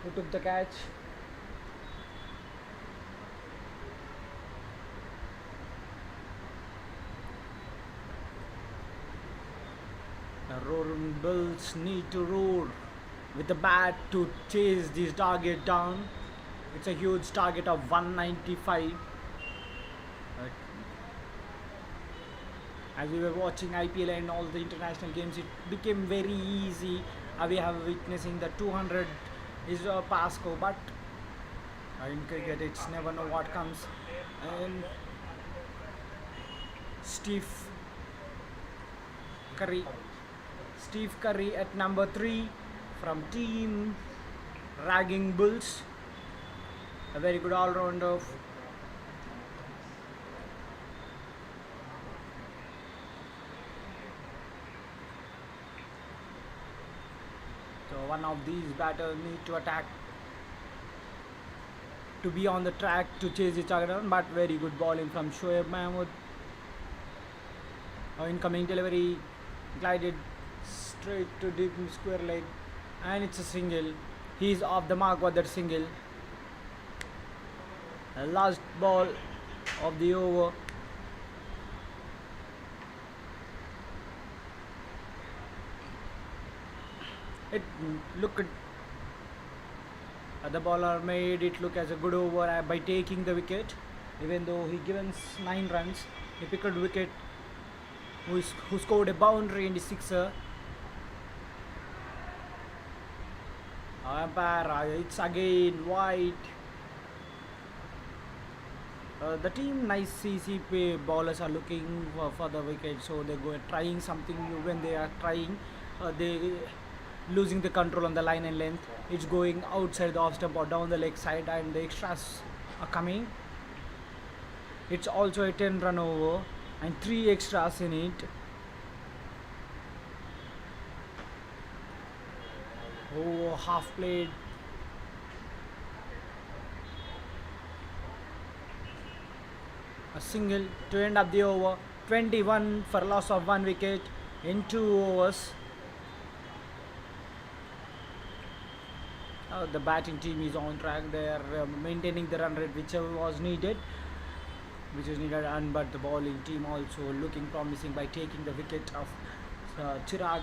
who took the catch. The roaring bulls need to roar with the bat to chase this target down. It's a huge target of 195. As we were watching IPL and all the international games, it became very easy. We have witnessing the 200 is a pass score, but in cricket it's never know what comes. And stiff Curry, Steve Curry at number 3 from team Ragging Bulls. A very good all-rounder. So one of these batters need to attack to be on the track to chase each other down, but very good bowling from Shoaib Mahmood. Incoming delivery, glided straight to deep square leg, and it's a single. He's off the mark with that single. The last ball of the over. It looked the bowler made it look as a good over by taking the wicket, even though he given 9 runs. He picked a wicket who scored a boundary in the sixer. Umpire, it's again wide. The team nice CCP bowlers are looking for the wicket, so they go trying something new. When they are trying, they losing the control on the line and length. It's going outside the off stump or down the leg side, and the extras are coming. It's also a 10-run over and 3 extras in it. Oh, half played. A single to end up the over. 21 for loss of 1 wicket in 2 overs. The batting team is on track. They are maintaining the run rate which was needed, and but the bowling team also looking promising by taking the wicket of Chirag.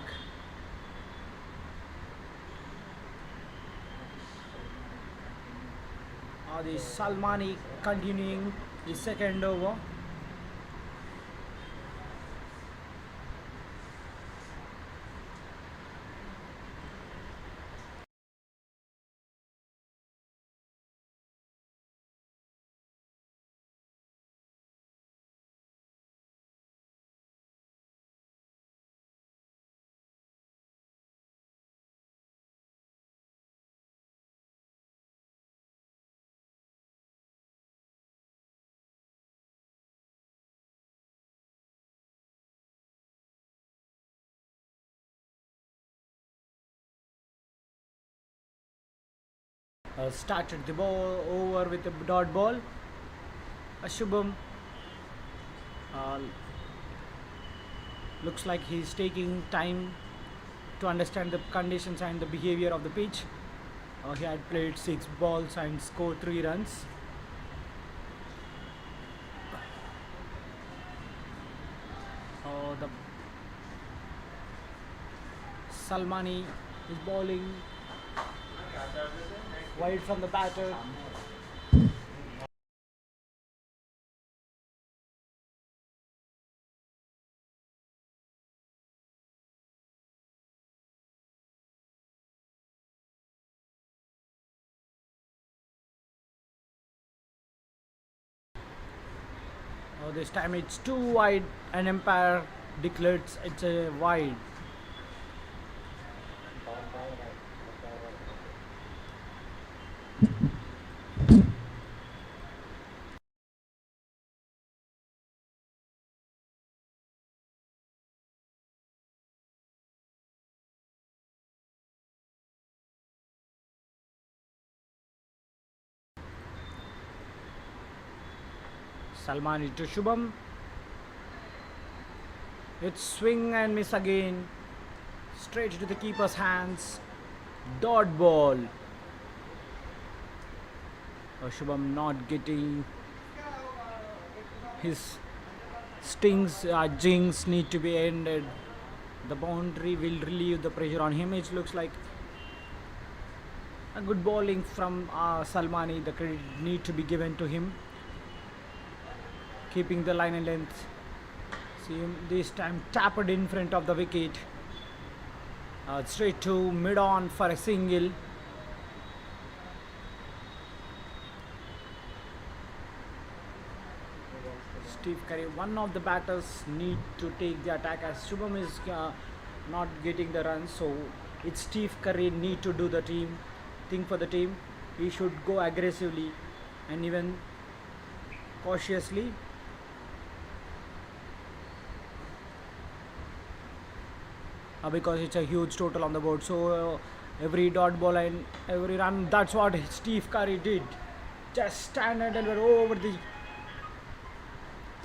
The Salmani continuing his second over. Started the ball over with a dot ball. Shubham looks like he's taking time to understand the conditions and the behavior of the pitch. He had played 6 balls and scored 3 runs. The Salmani is bowling wide from the batter. This time it's too wide, and umpire declared it's a wide. Salmani to Shubham. It's swing and miss again. Straight to the keeper's hands. Dot ball. Shubham not getting his stings, jinx need to be ended. The boundary will relieve the pressure on him. It looks like a good bowling from Salmani. The credit need to be given to him, keeping the line and length. See him this time tapped in front of the wicket. Straight to mid on for a single. Steve Curry. One of the batters need to take the attack as Shubham is not getting the run, so it's Steve Curry need to do the team thing for the team. He should go aggressively and even cautiously. Because it's a huge total on the board, so every dot ball and every run, that's what Steve Curry did. Just stand and deliver over the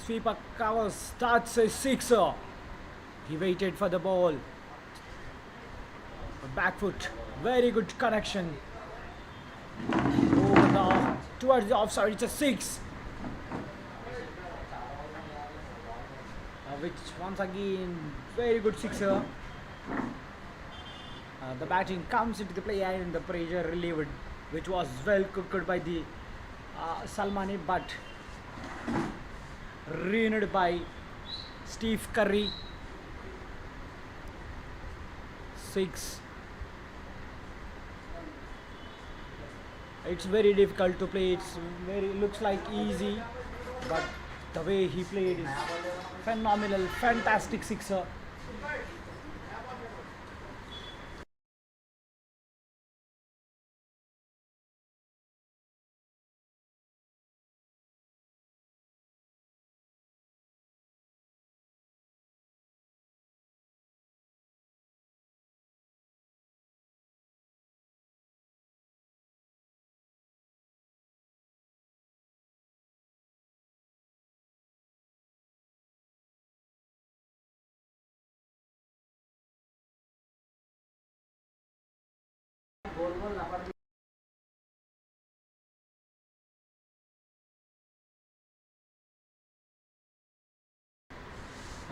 sweeper covers. That's a sixer. He waited for the ball. Back foot, very good connection. Over towards the offside, it's a six. Which once again, very good sixer. The batting comes into the play and the pressure relieved, which was well cooked by the Salmani, but ruined by Steve Curry. 6. It's very difficult to play. It's very looks like easy, but the way he played is phenomenal, fantastic sixer.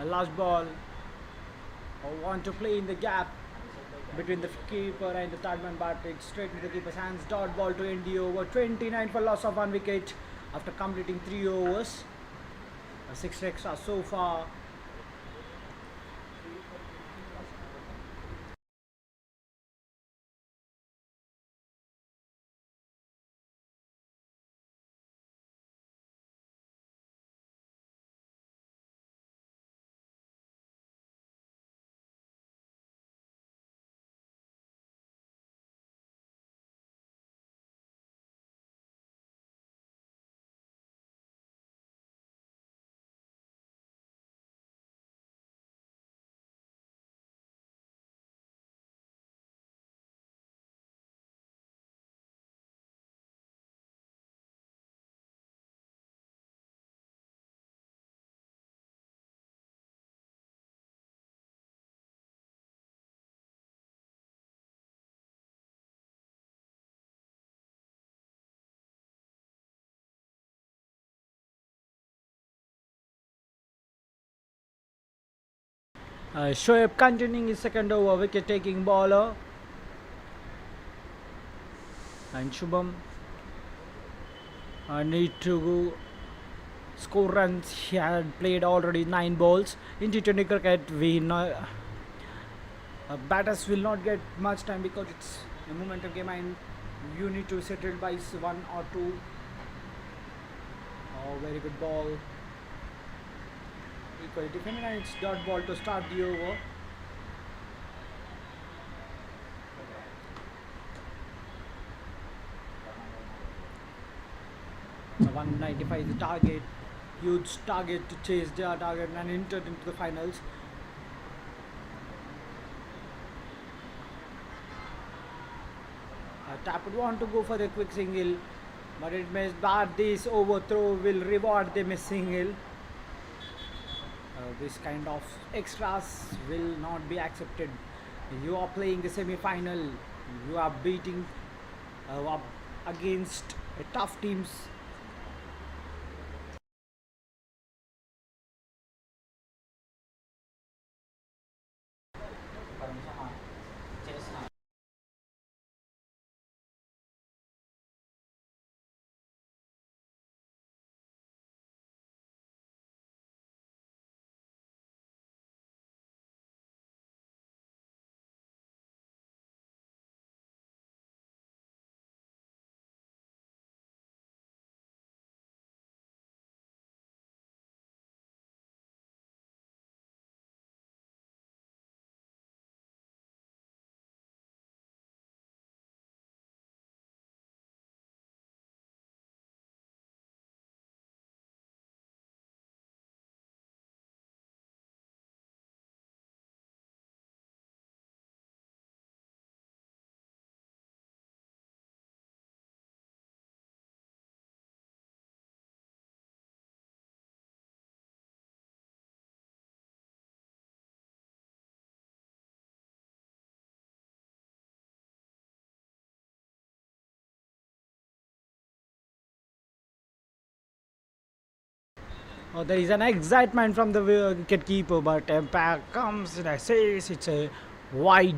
Last ball. I want to play in the gap between the keeper and the third man, but it's straight into the keeper's hands. Dot ball to end the over. 29 for loss of 1 wicket after completing 3 overs. 6 extra so far. Shoaib continuing his second over, wicket taking bowler. And Shubham need to score runs. He had played already 9 balls. In T20 cricket, we know batters will not get much time because it's a momentum game and you need to settle by 1 or 2. Oh, very good ball. Equally defended, and it's dot ball to start the over. So 195 is the target. Huge target to chase their target and entered into the finals. Tap would want to go for the quick single, but it may that this overthrow will reward the miss single. This kind of extras will not be accepted. You are playing the semi-final. You are beating up against tough teams. Oh, there is an excitement from the wicket keeper, but impact comes and I says it's a wide.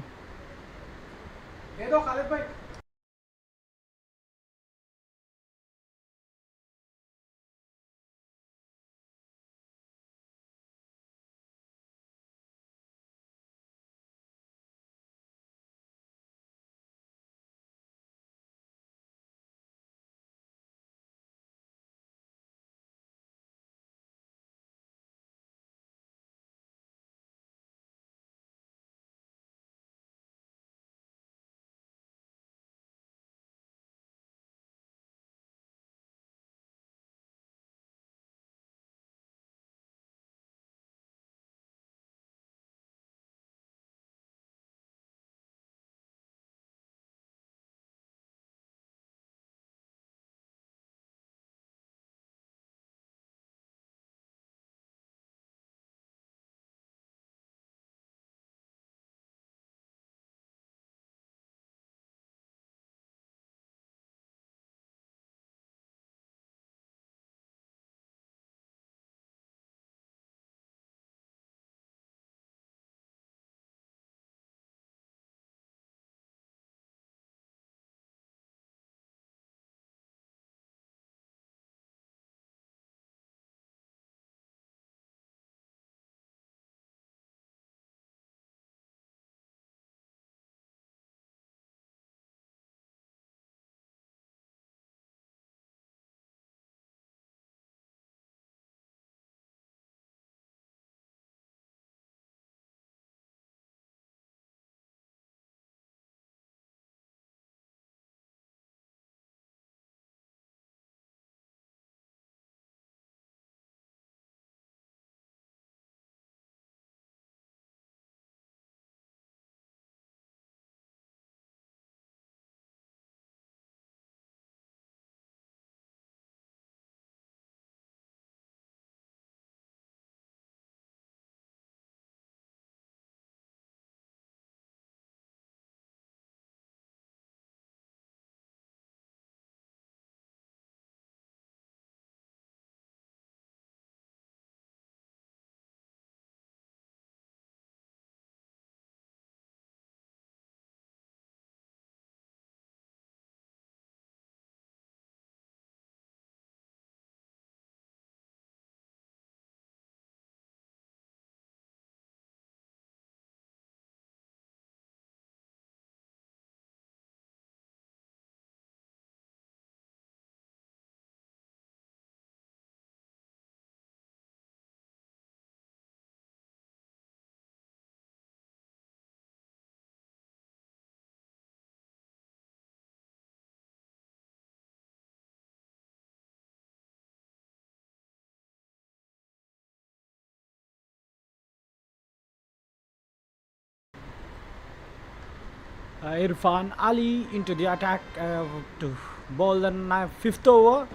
Irfan Ali into the attack to ball the fifth over.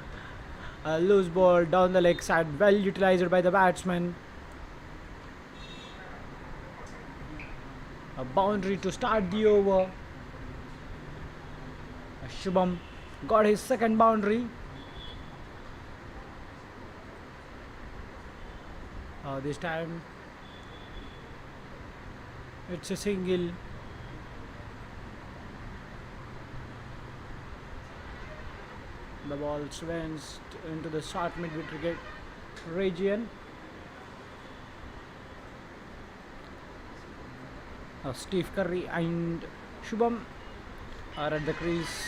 A loose ball down the leg side, well utilized by the batsman. A boundary to start the over. Shubham got his second boundary. This time it's a single. The ball swings into the short mid-wicket region. Steve Curry and Shubham are at the crease.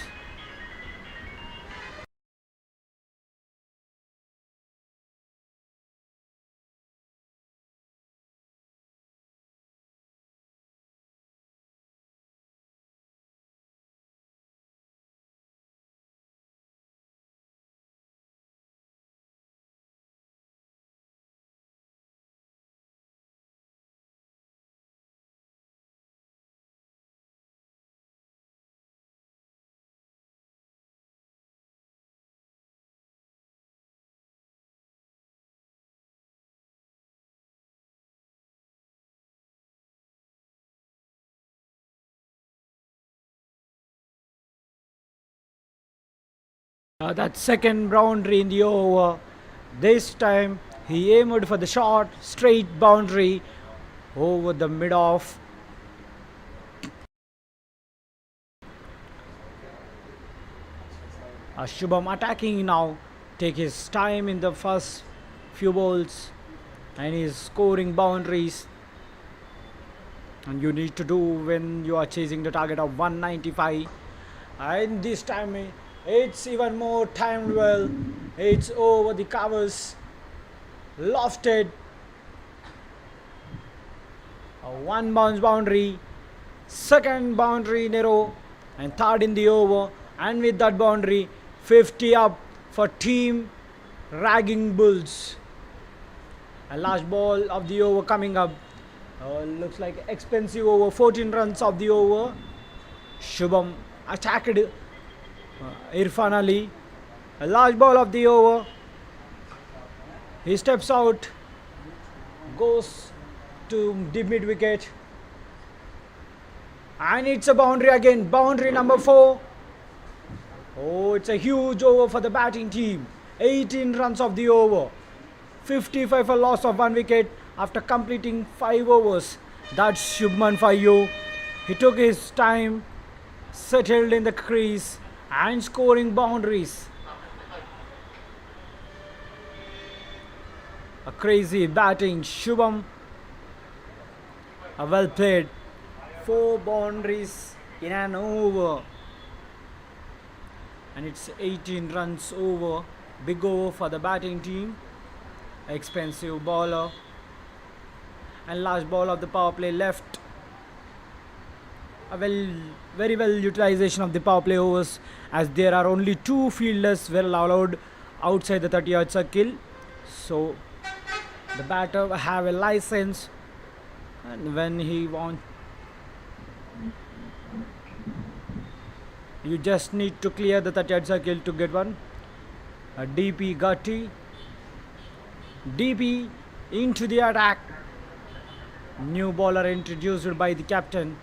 That second boundary in the over. This time He aimed for the shot, straight boundary over the mid off. Shubham attacking now. Take his time in the first few balls and he's scoring boundaries. And you need to do when you are chasing the target of 195. And this time it's even more timed well. It's over the covers. Lofted. A one bounce boundary. Second boundary in a row. And third in the over. And with that boundary, 50 up for team Ragging Bulls. A last ball of the over coming up. Looks like expensive over. 14 runs of the over. Shubham attacked Irfan Ali. A large ball of the over. He steps out. Goes to the mid wicket. And it's a boundary again. Boundary number 4. Oh, it's a huge over for the batting team. 18 runs of the over. 55 for loss of 1 wicket after completing 5 overs. That's Shubman for you. He took his time, settled in the crease and scoring boundaries. A crazy batting. Shubham. Well played. 4 boundaries in an over. And it's 18 runs over. Big over for the batting team. Expensive bowler. And last ball of the power play left. A very well utilization of the power play overs, as there are only 2 fielders were allowed outside the 30-yard circle. So the batter have a license, and when he wants, you just need to clear the 30-yard circle to get one. A DP Gatti. DP into the attack. New bowler introduced by the captain.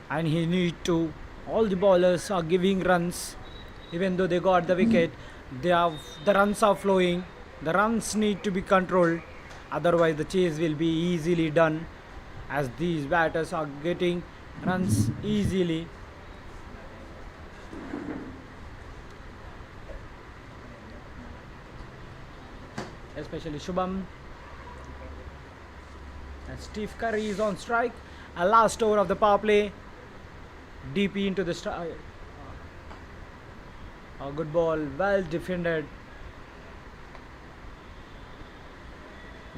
And he need to. All the bowlers are giving runs. Even though they got the wicket, the runs are flowing. The runs need to be controlled. Otherwise the chase will be easily done, as these batters are getting runs easily. Especially Shubham. And Steve Curry is on strike. A last over of the power play. DP into the strike. A good ball, well defended.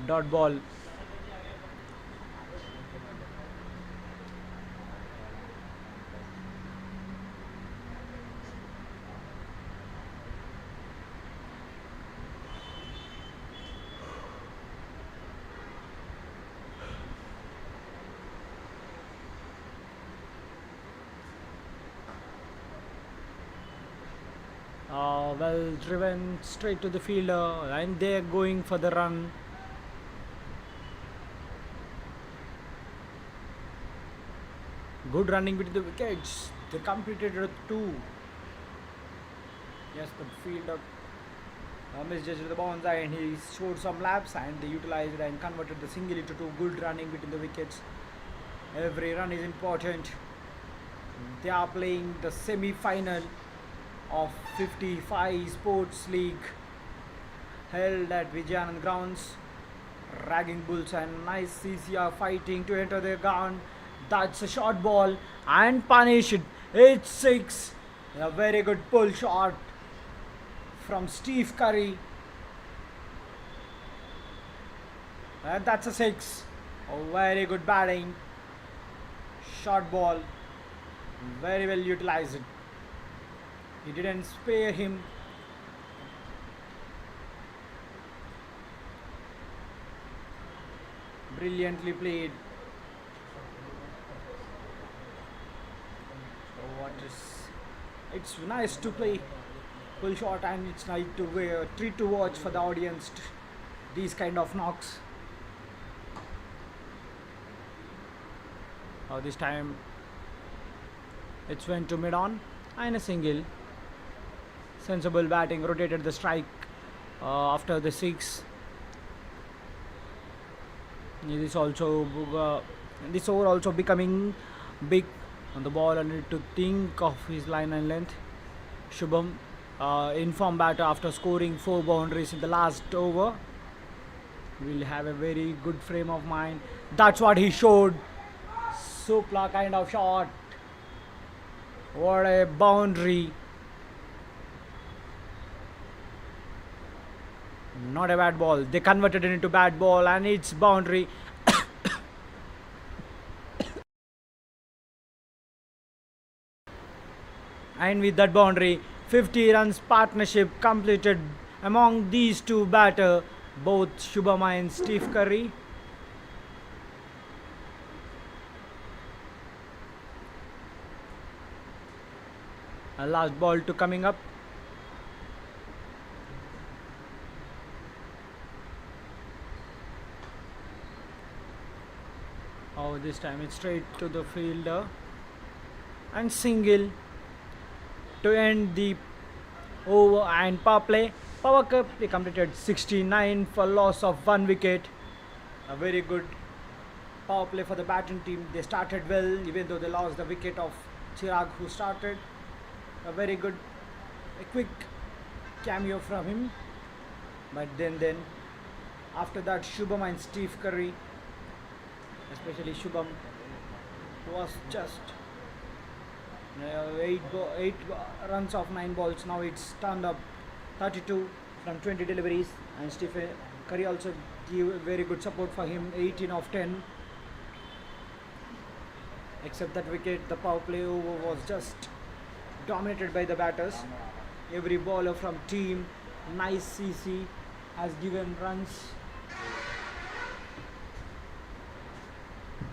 Dot ball. Well driven straight to the fielder, and they're going for the run. Good running between the wickets. They completed with 2. Yes, the fielder misjudged the bounce and he showed some laps, and they utilized and converted the single into 2. Good running between the wickets. Every run is important. They are playing the semi-final of 55 Sports League held at Vijayanand grounds. Ragging Bulls and Nice CC are fighting to enter their ground. That's a short ball and punished. It's 6. A very good pull shot from Steve Curry. And that's a 6. A very good batting. Short ball. Very well utilized. He didn't spare him. Brilliantly played. It's nice to play pull shot, and it's nice to treat to watch for the audience. These kind of knocks. This time it's went to mid on and a single. Sensible batting, rotated the strike after the 6. This also this over also becoming big on the ball and need to think of his line and length. Shubham informed batter after scoring 4 boundaries in the last over will have a very good frame of mind. That's what he showed. Supla kind of shot. What a boundary. Not a bad ball. They converted it into bad ball and it's boundary. And with that boundary, 50 runs partnership completed among these two batter, both Shubham and Steve Curry. A last ball to coming up. Oh, this time it's straight to the fielder and single to end the over and power play. Power Cup they completed 69 for loss of 1 wicket. A very good power play for the batting team. They started well even though they lost the wicket of Chirag who started. A very good, a quick cameo from him. But then after that Shubham and Steve Curry, especially Shubham, was just 8 runs of 9 balls. Now it's turned up 32 from 20 deliveries, and Stephen Curry also gave very good support for him, 18 of 10. Except that wicket, the power play over was just dominated by the batters. Every bowler from team Nice CC has given runs.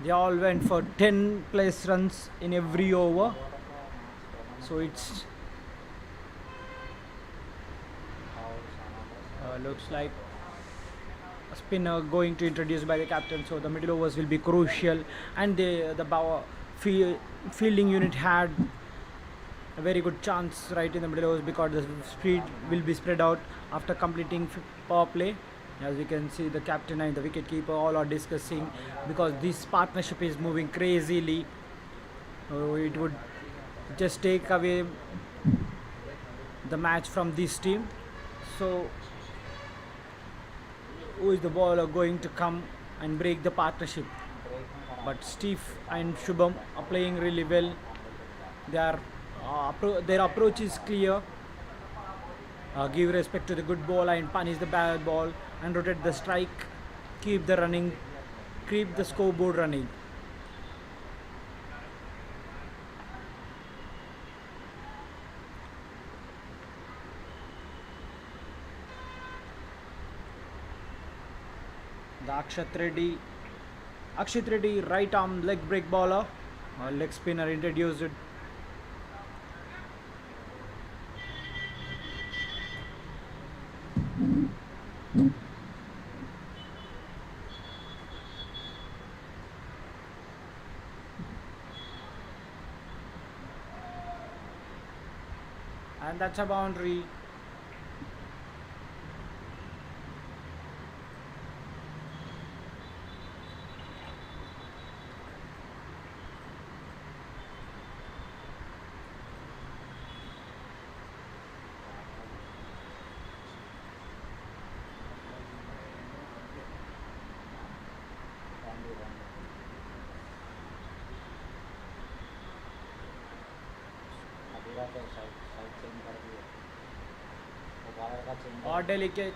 They all went for 10 plus runs in every over. So it's looks like a spinner going to introduce by the captain. So the middle overs will be crucial, and the fielding unit had a very good chance right in the middle overs because the speed will be spread out after completing power play. As we can see, the captain and the wicketkeeper all are discussing because this partnership is moving crazily. It would just take away the match from this team. So who is the bowler going to come and break the partnership? But Steve and Shubham are playing really well. Their approach is clear. Give respect to the good ball and punish the bad ball and rotate the strike. Keep the scoreboard running. The Akshit Reddy, right arm leg break bowler, leg spinner introduced. And that's a boundary. और delicate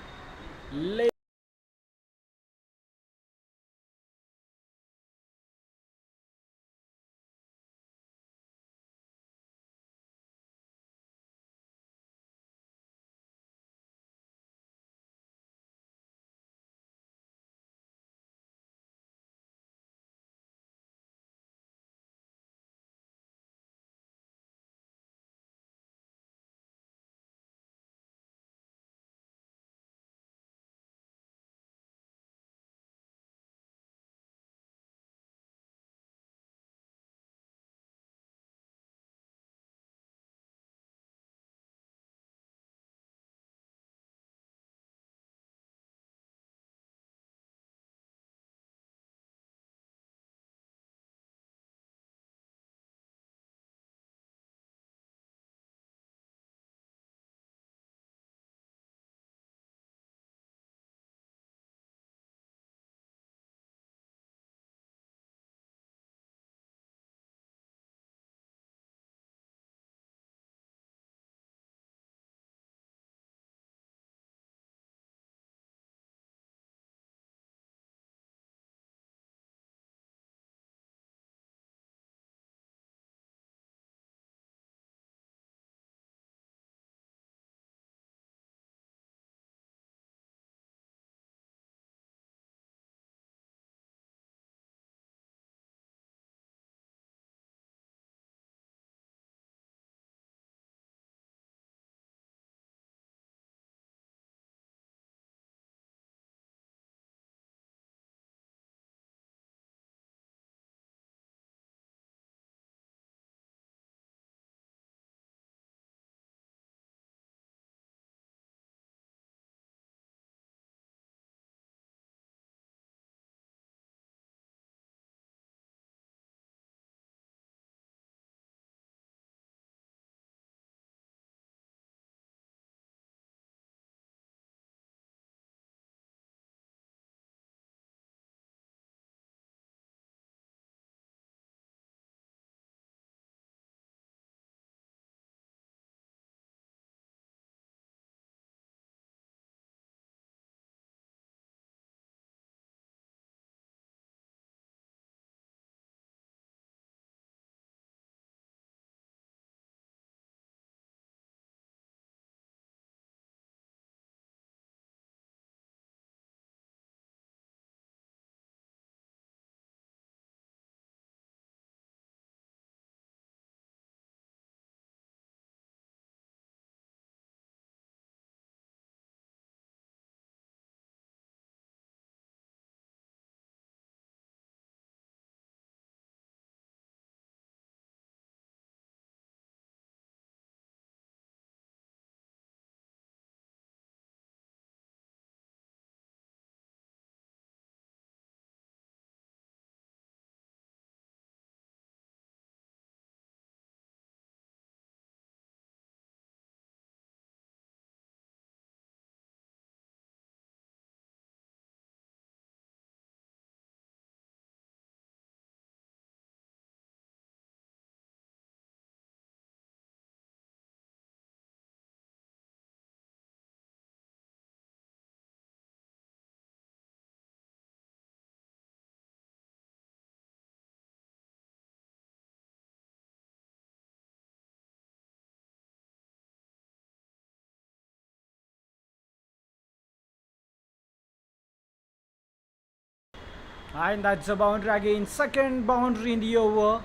And that's a boundary again. Second boundary in the over.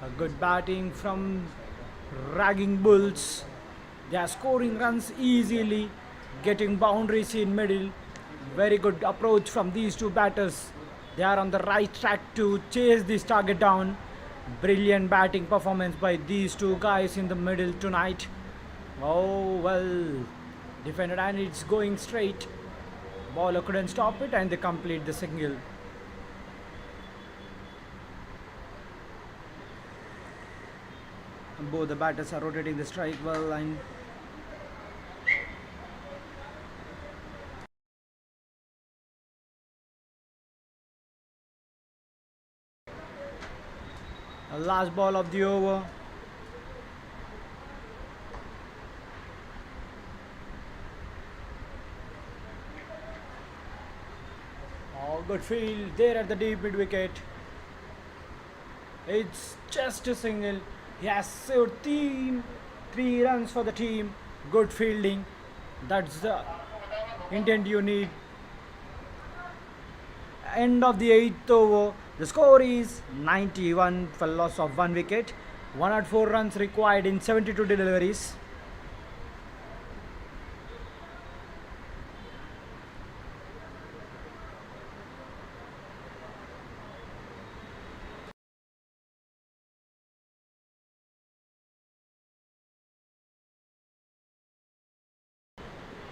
A good batting from Ragging Bulls. They are scoring runs easily, getting boundaries in middle. Very good approach from these two batters. They are on the right track to chase this target down. Brilliant batting performance by these two guys in the middle tonight. Oh well, defended and it's going straight. Bowler couldn't stop it and they complete the single. Both the batters are rotating the strike well and a last ball of the over. Oh, good field there at the deep mid wicket. It's just a single. He has saved 3 runs for the team. Good fielding. That's the intent you need. End of the 8th over. The score is 91 for loss of 1 wicket. 104 runs required in 72 deliveries.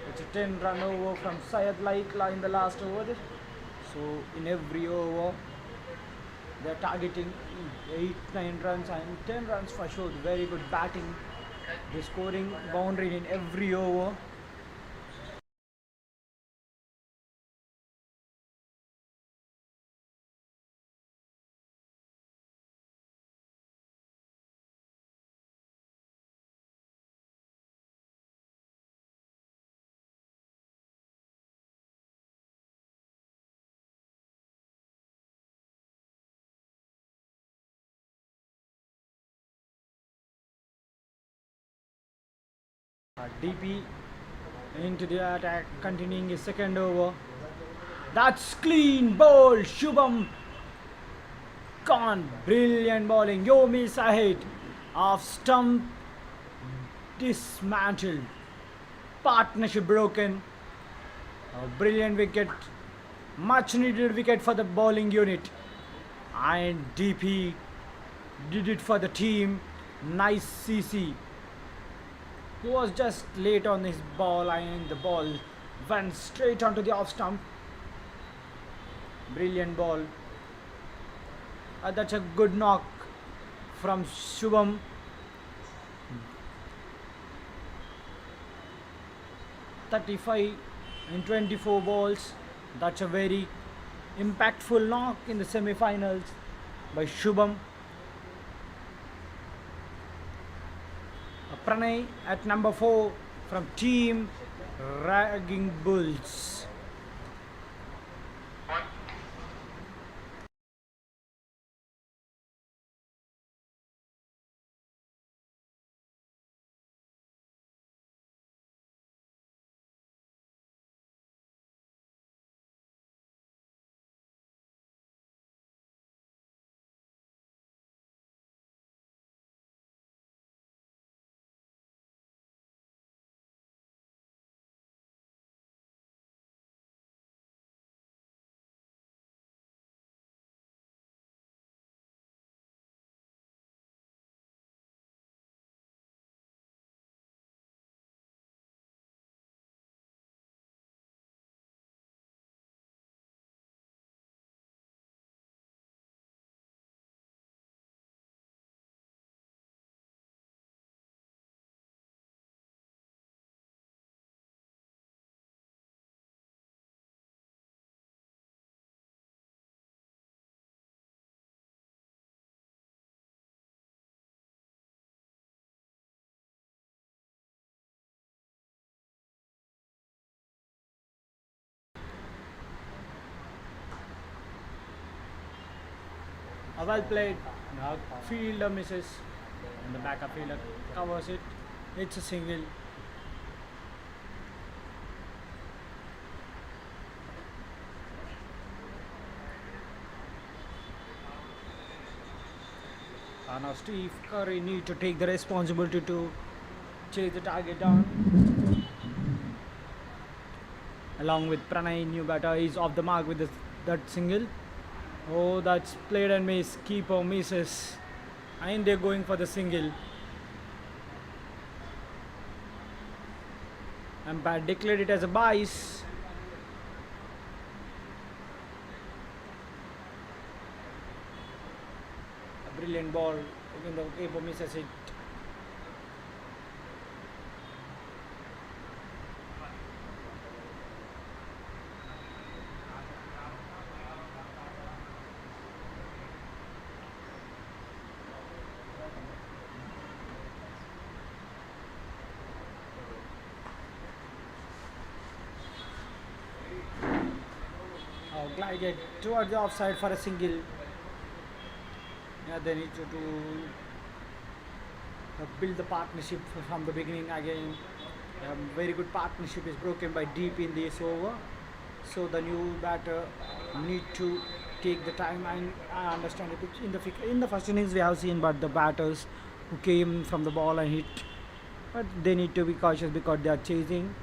It's a 10-run over from Syed Laikla in the last over. So in every over, they're targeting 8-9 runs and 10 runs for sure. Very good batting. They're scoring boundary in every over. DP into the attack, continuing his second over. That's clean ball. Shubham Khan, brilliant bowling. Yomi Sahid off stump dismantled. Partnership broken. A brilliant wicket. Much needed wicket for the bowling unit. And DP did it for the team. Nice CC. He was just late on his ball and the ball went straight onto the off stump. Brilliant ball. That's a good knock from Shubham. "35 in 24 balls. That's a very impactful knock in the semi-finals by Shubham. Pranay at number 4 from Team Ragging Bulls. Well played. Fielder misses and the backup fielder covers it. It's a single. Now Steve Curry need to take the responsibility to chase the target down. Along with Pranay, new batter is off the mark with that single. Oh, that's played and miss. Keeper misses. And they're going for the single. Umpire declared it as a base. A brilliant ball, even though keeper misses it. Glide towards the offside for a single. Yeah, they need to build the partnership from the beginning again. Very good partnership is broken by deep in this over. So the new batter need to take the time, and I understand it. In the first innings we have seen, but the batters who came from the ball and hit, but they need to be cautious because they are chasing.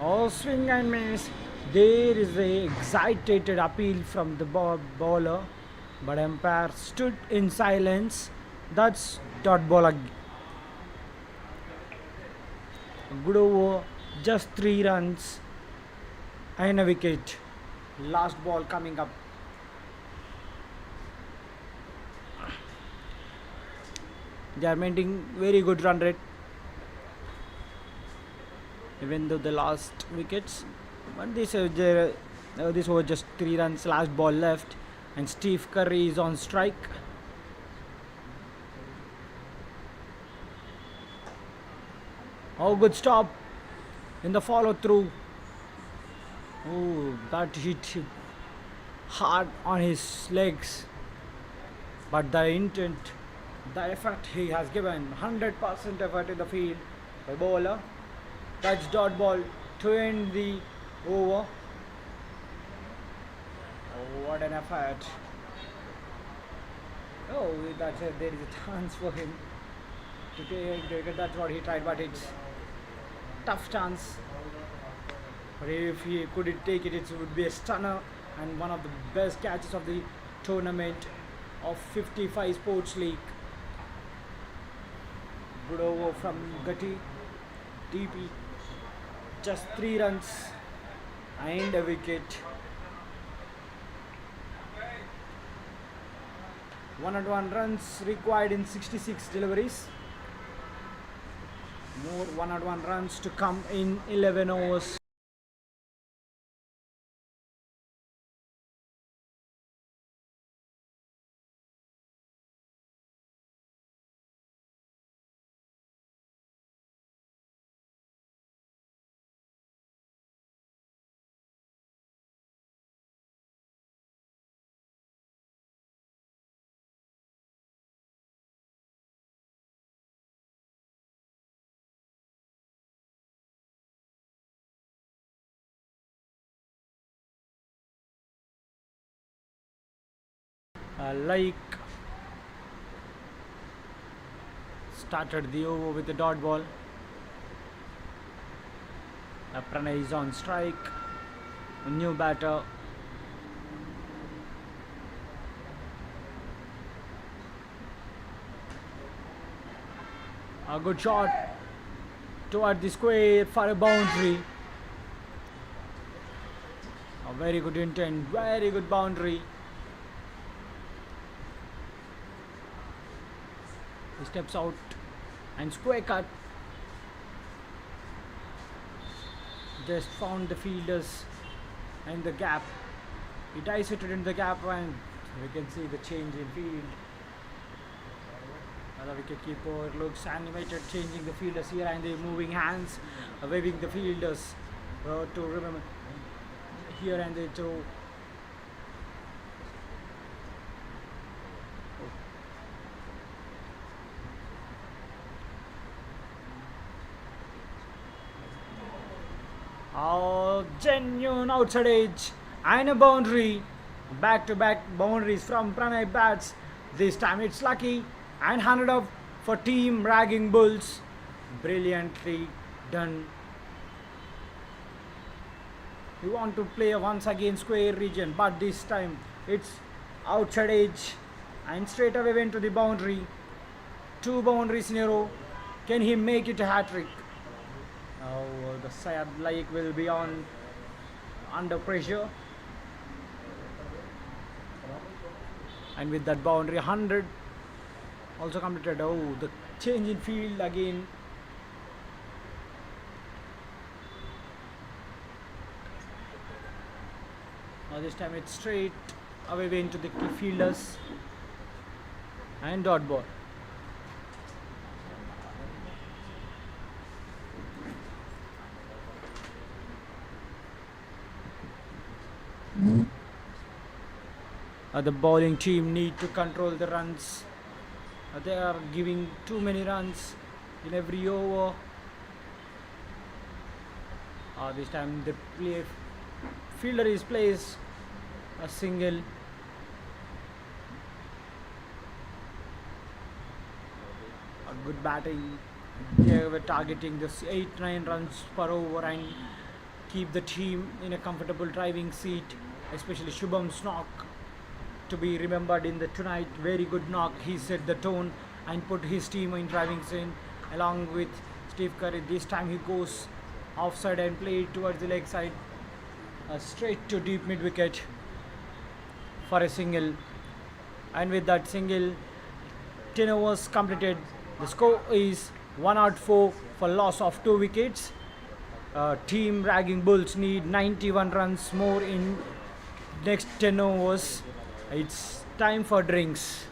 Oh, swing and miss. There is a excited appeal from the bowler, but umpire stood in silence. That's dot ball again. Good over, just 3 runs and a wicket. Last ball coming up. They are maintaining very good run rate, even though the last wickets. But this was just 3 runs, last ball left, and Steve Curry is on strike. Oh, good stop in the follow through. Oh, that hit hard on his legs, but the intent, the effort he has given, 100% effort in the field by bowler. That's dot ball to end the over. Oh, what an effort. Oh, there is a chance for him to take it. That's what he tried, but it's tough chance. But if he couldn't take it, it would be a stunner and one of the best catches of the tournament of 55 Sports League. Good over from Gatti. DP. Just 3 runs and a wicket. 101 runs required in 66 deliveries. More 101 runs to come in 11 overs. Like started the over with the dot ball. Pranay is on strike. A new batter. A good shot toward the square for a boundary. A very good intent, very good boundary. He steps out and square cut. Just found the fielders and the gap. He dissected in the gap, and we can see the change in field. The wicketkeeper looks animated, changing the fielders here, and the moving hands, waving the fielders to remember here and there to. Oh, genuine outside edge and a boundary. Back to back boundaries from Pranay bats. This time it's lucky and 100 up for Team Ragging Bulls. Brilliantly done. We want to play a once again square region, but this time it's outside edge and straight away went to the boundary. Two boundaries in a row. Can he make it a hat trick? Oh, the Sayad Laik will be on under pressure. And with that boundary, 100 also completed. Oh, the change in field again. Now this time it's straight away into the fielders and dot ball. The bowling team need to control the runs. They are giving too many runs in every over. This time the fielder is placed a single. A good batting. They were targeting this 8-9 runs per over and keep the team in a comfortable driving seat, especially Shubham's knock to be remembered in the tonight. Very good knock. He set the tone and put his team in driving scene along with Steve Curry. This time he goes offside and played towards the leg side, straight to deep mid wicket for a single. And with that single, 10 overs completed. The score is 104 for loss of 2 wickets. Team Ragging Bulls need 91 runs more in next 10 overs. It's time for drinks.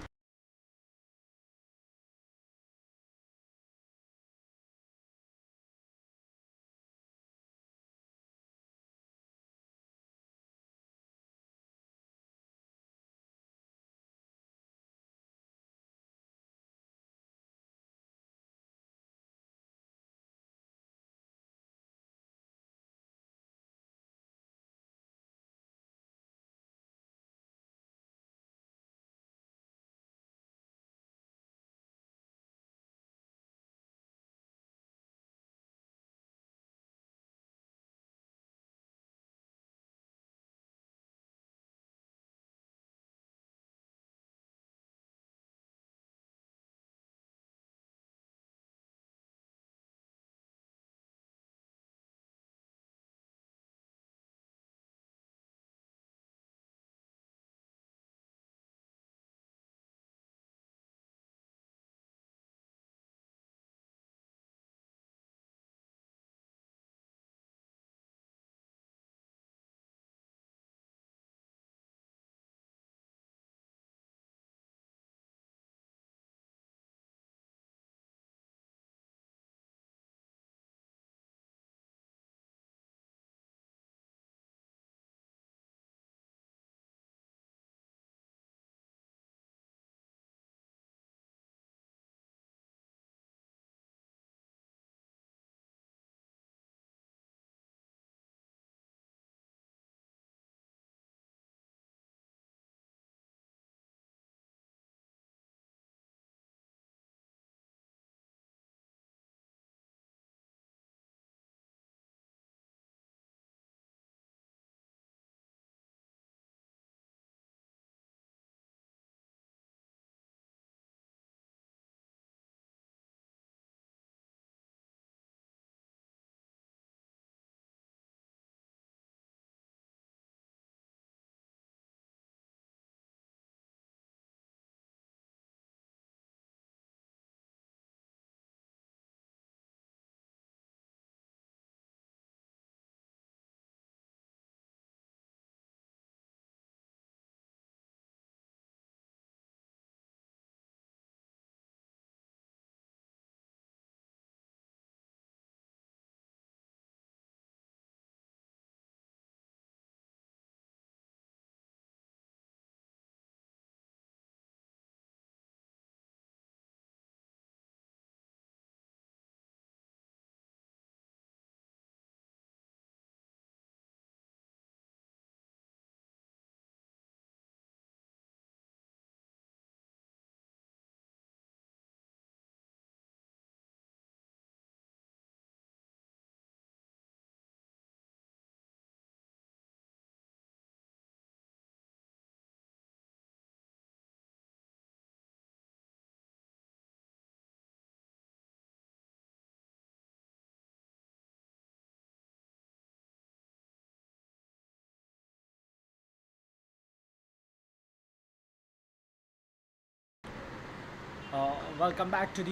Welcome back to the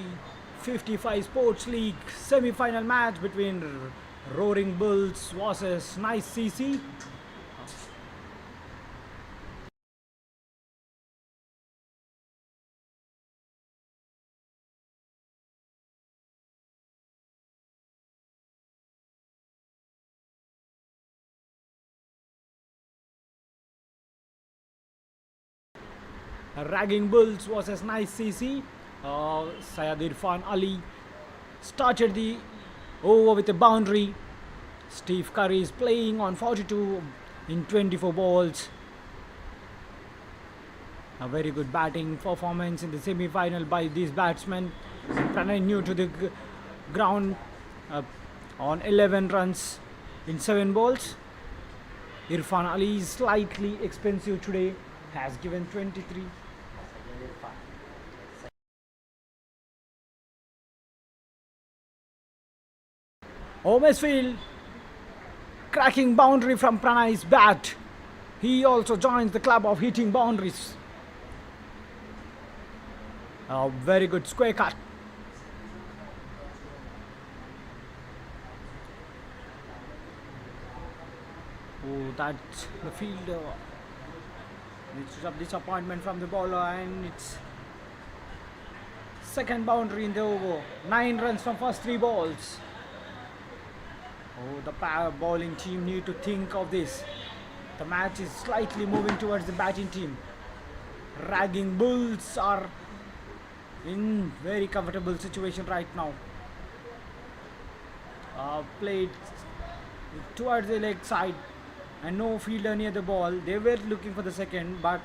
55 Sports League semi-final match between Roaring Bulls versus Nice CC. Ragging Bulls versus Nice CC. Syed Irfan Ali started the over with a boundary. Steve Curry is playing on 42 in 24 balls. A very good batting performance in the semi-final by these batsmen. Pranay new to the ground uh, on 11 runs in 7 balls. Irfan Ali is slightly expensive today, has given 23. Omesfield cracking boundary from Pranay's bat. He also joins the club of hitting boundaries. A very good square cut. Oh, that's the fielder. It's a disappointment from the bowler, and it's second boundary in the over. 9 runs from first 3 balls. Oh, the bowling team need to think of this. The match is slightly moving towards the batting team. Ragging Bulls are in very comfortable situation right now. Played towards the leg side and no fielder near the ball. They were looking for the second, but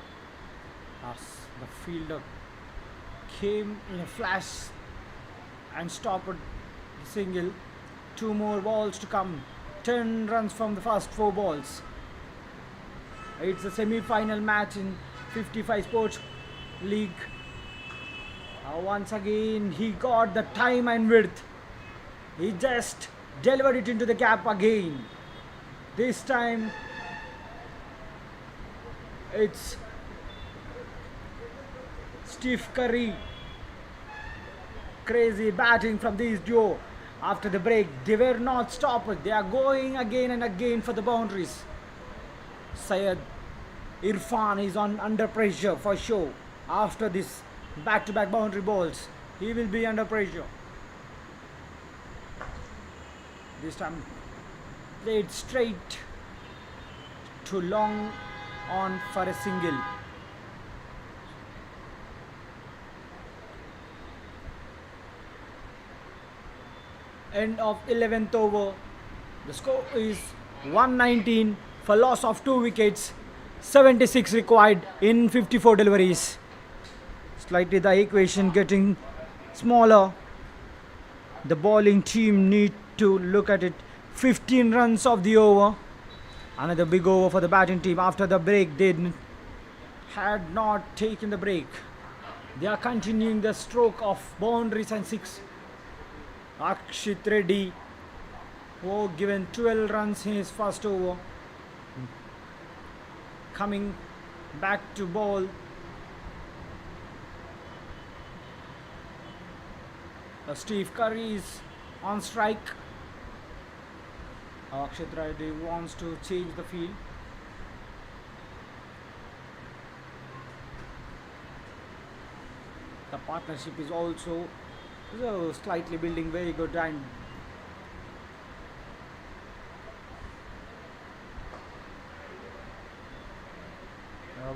the fielder came in a flash and stopped the single. 2 more balls to come. 10 runs from the first 4 balls. It's a semi-final match in 55 Sports League. Once again, he got the time and width. He just delivered it into the gap again. This time, it's Steve Curry. Crazy batting from this duo. After the break, they were not stopped. They are going again and again for the boundaries. Syed Irfan is under pressure for sure. After this back-to-back boundary balls, he will be under pressure. This time played straight to long on for a single. End of 11th over. The score is 119 for loss of 2 wickets. 76 required in 54 deliveries. Slightly the equation getting smaller. The bowling team need to look at it. 15 runs of the over. Another big over for the batting team. After the break, they had not taken the break. They are continuing the stroke of boundaries and 6. Akshit Reddy, who given 12 runs in his first over, coming back to bowl. Steve Curry is on strike. Akshit Reddy wants to change the field. The partnership is also slightly building very good, and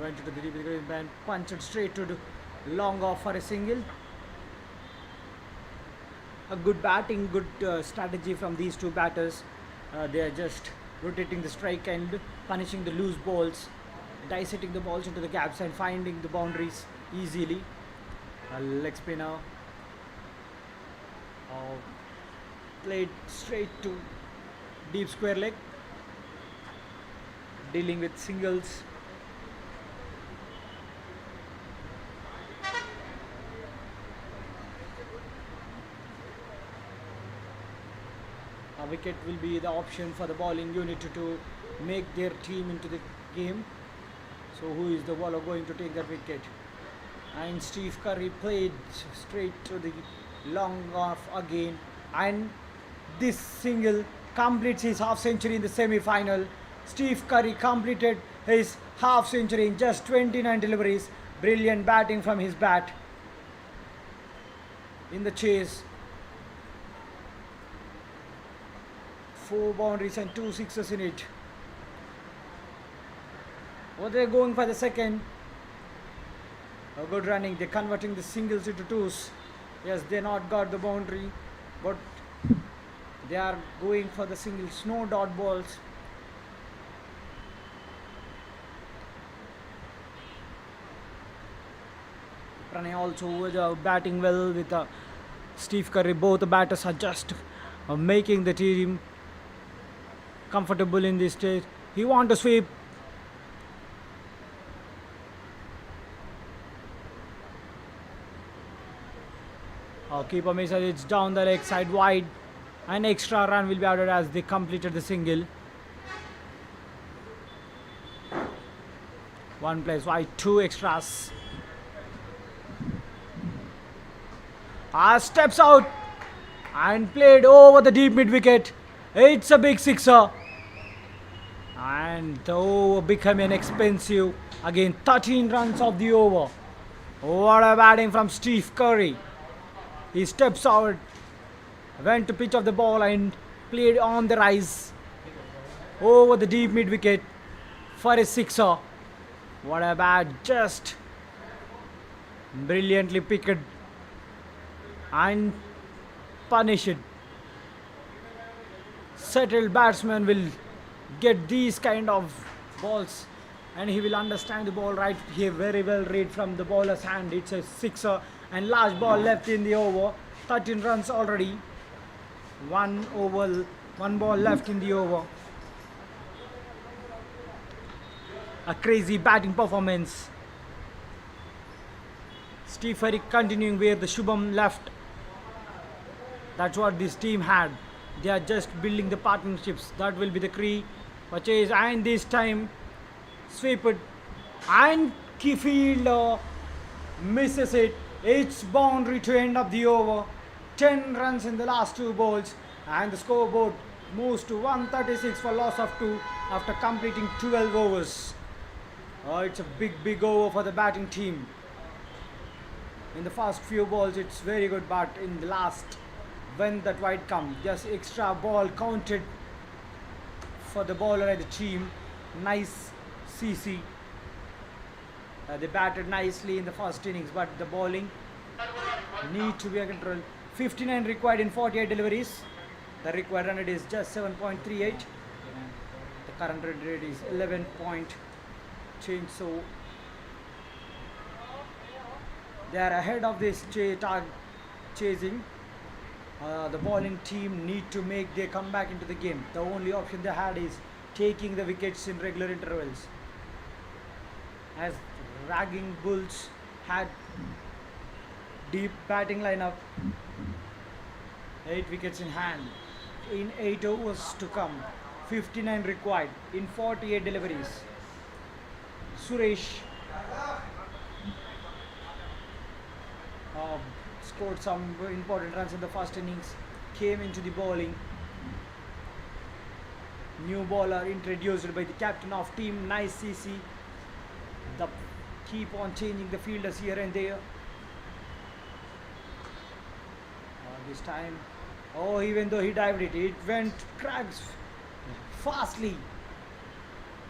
went to the deep and punched straight to the long off for a single. A good batting, good strategy from these two batters. They are just rotating the strike and punishing the loose balls, dissecting the balls into the gaps and finding the boundaries easily. A leg spinner played straight to deep square leg, dealing with singles. A wicket will be the option for the bowling unit to make their team into the game. So who is the bowler going to take that wicket? And Steve Curry played straight to the long off again, and this single completes his half century in the semi-final. Steve Curry completed his half century in just 29 deliveries. Brilliant batting from his bat in the chase. 4 boundaries and 2 sixes in it. What they're going for the second. A good running. They're converting the singles into twos. Yes, they not got the boundary, but they are going for the singles. No dot balls. Pranay also was batting well with Steve Curry. Both the batters are just making the team comfortable in this stage. He wants to sweep. Keeper misses, it's down the leg side wide. An extra run will be added as they completed the single. One place wide, 2 extras. Steps out and played over the deep mid wicket. It's a big sixer. And the over became an expensive. Again, 13 runs of the over. What a batting from Steve Curry. He steps out, went to pitch of the ball and played on the rise over the deep mid wicket for a sixer. What a bat, just brilliantly picked and punished. Settled batsman will get these kind of balls and he will understand the ball right here very well. Read from the bowler's hand. It's a sixer and last ball left in the over. 13 runs already. One ball left in the over. A crazy batting performance. Steve Curry continuing where the Shubham left. That's what this team had. They are just building the partnerships. That will be the key purchase. And this time, sweep it. And Keyfield misses it. It's boundary to end up the over. 10 runs in the last 2 balls. And the scoreboard moves to 136 for loss of 2 after completing 12 overs. It's a big over for the batting team. In the first few balls, it's very good, but in the last, when that wide come, just extra ball counted for the bowler and the team. Nice CC. They batted nicely in the first innings, but the bowling need to be under control. 59 required in 48 deliveries. The required run rate is just 7.38. The current run rate is 11 point change. So they are ahead of this chasing. The bowling team need to make their comeback into the game. The only option they had is taking the wickets in regular intervals. As Ragging Bulls had deep batting lineup, 8 wickets in hand in 8 overs to come. 59 required in 48 deliveries. Suresh scored some important runs in the first innings, came into the bowling. New bowler introduced by the captain of team, nice CC. The keep on changing the fielders here and there. This time, even though he dived it, it went cracks fastly.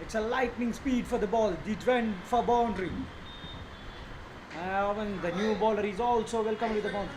It's a lightning speed for the ball. It went for boundary. When the new bowler is also welcome with the boundary.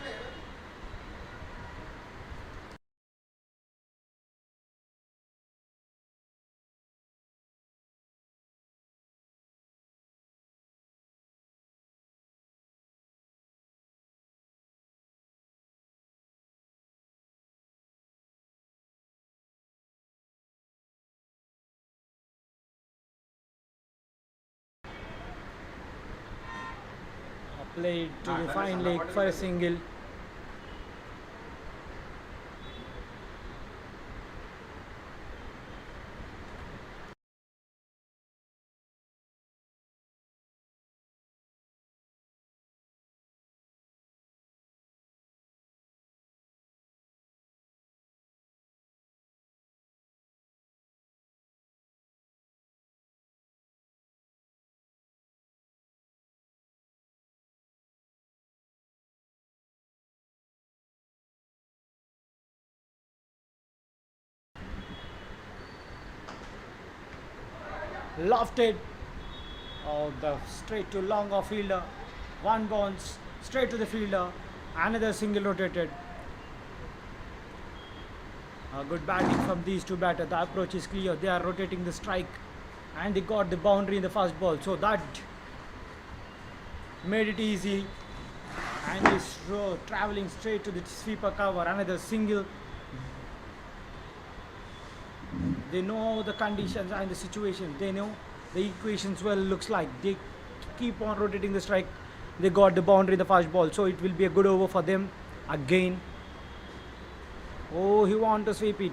Played to the fine leg for a single. lofted. Oh, the straight to long off fielder. One bounce straight to the fielder. Another single rotated. Good batting from these two batters. The approach is clear. They are rotating the strike, and they got the boundary in the first ball. So that made it easy. And this row traveling straight to the sweeper cover. Another single. They know the conditions and the situation. They know the equations well. Looks like they keep on rotating the strike. They got the boundary in the first ball, so it will be a good over for them again. Oh, he want to sweep it.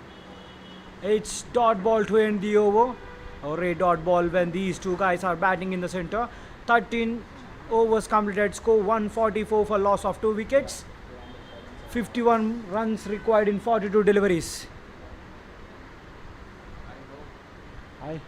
It's dot ball to end the over. Or a dot ball when these two guys are batting in the center. 13 overs completed. Score 144 for loss of 2 wickets. 51 runs required in 42 deliveries. Hi.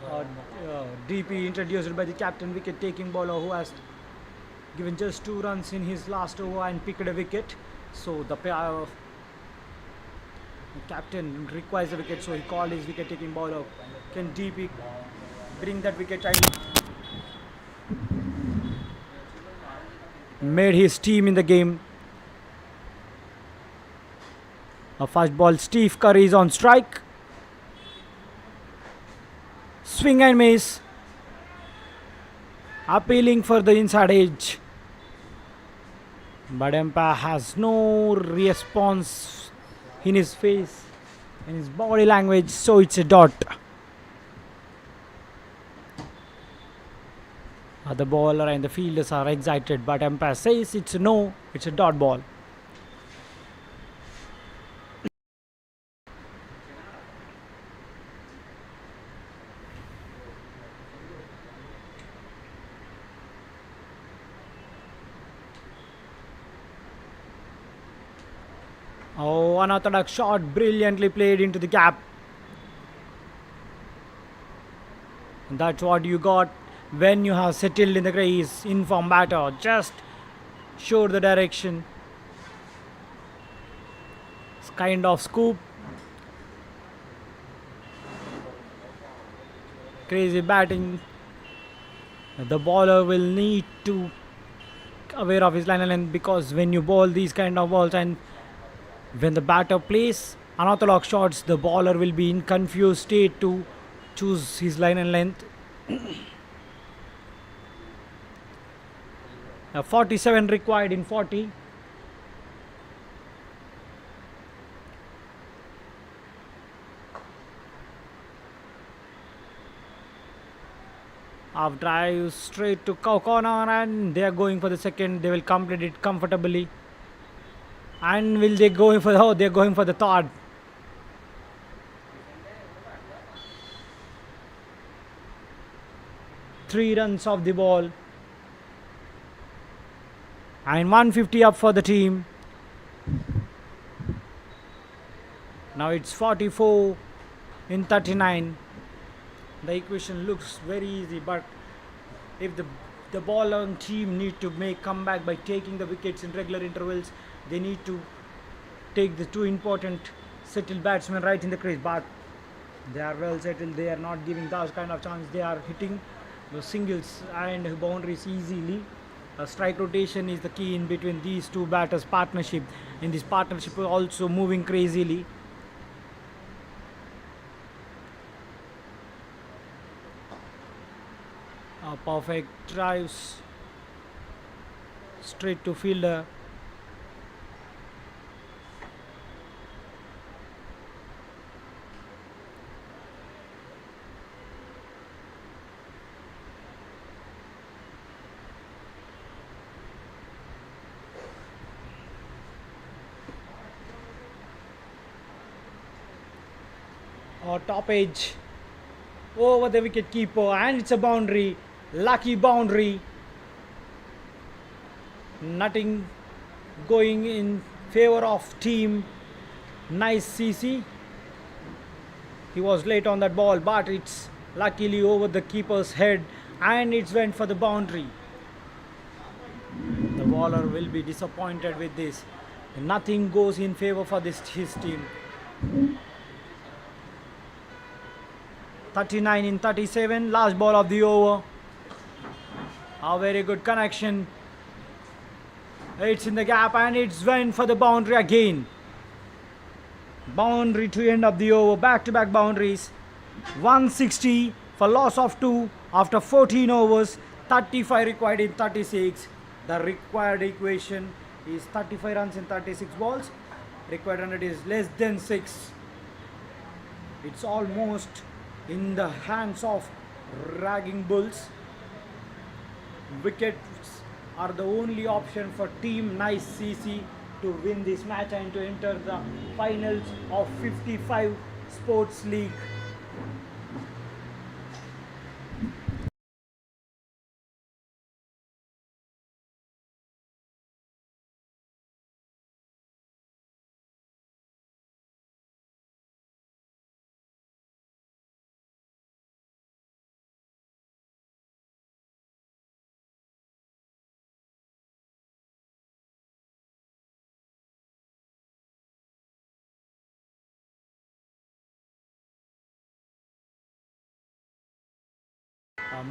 uh, DP introduced by the captain wicket taking bowler who has given just 2 runs in his last over and picked a wicket. So the captain requires a wicket, so he called his wicket taking bowler. Can DP bring that wicket and made his team in the game. A fast ball, Steve Curry is on strike. Swing and miss. Appealing for the inside edge. But umpire has no response in his face, in his body language, so it's a dot. The bowler and the fielders are excited, but umpire says it's a no, it's a dot ball. Oh, unorthodox shot, brilliantly played into the gap. And that's what you got when you have settled in the crease. Inform batter, just show the direction. It's kind of scoop. Crazy batting. The bowler will need to aware of his line and length, because when you bowl these kind of balls and when the batter plays unorthodox shots, the bowler will be in confused state to choose his line and length. 47 required in 40. Half drive straight to corner, and they are going for the second. They will complete it comfortably. And will they go for they're going for the third. Three runs off the ball. And 150 up for the team. Now it's 44 in 39. The equation looks very easy, but if the bowling team need to make comeback by taking the wickets in regular intervals, they need to take the 2 important settled batsmen right in the crease. But they are well settled. They are not giving those kind of chance. They are hitting the singles and boundaries easily. Strike rotation is the key in between these two batters' partnership. In this partnership, also moving crazily. Perfect drives straight to fielder. or top edge over the wicket keeper, and it's a boundary, lucky boundary. Nothing going in favor of team Nice CC. He was late on that ball, but it's luckily over the keeper's head, and it's went for the boundary. The bowler will be disappointed with this. Nothing goes in favor for his team. 39 in 37, last ball of the over. A very good connection. It's in the gap, and it's went for the boundary again. Boundary to end of the over, back-to-back boundaries. 160 for loss of 2 after 14 overs, 35 required in 36. The required equation is 35 runs in 36 balls. Required run rate is less than 6. It's almost in the hands of ragging bulls. Wickets are the only option for team Nice CC to win this match and to enter the finals of 55 Sports League.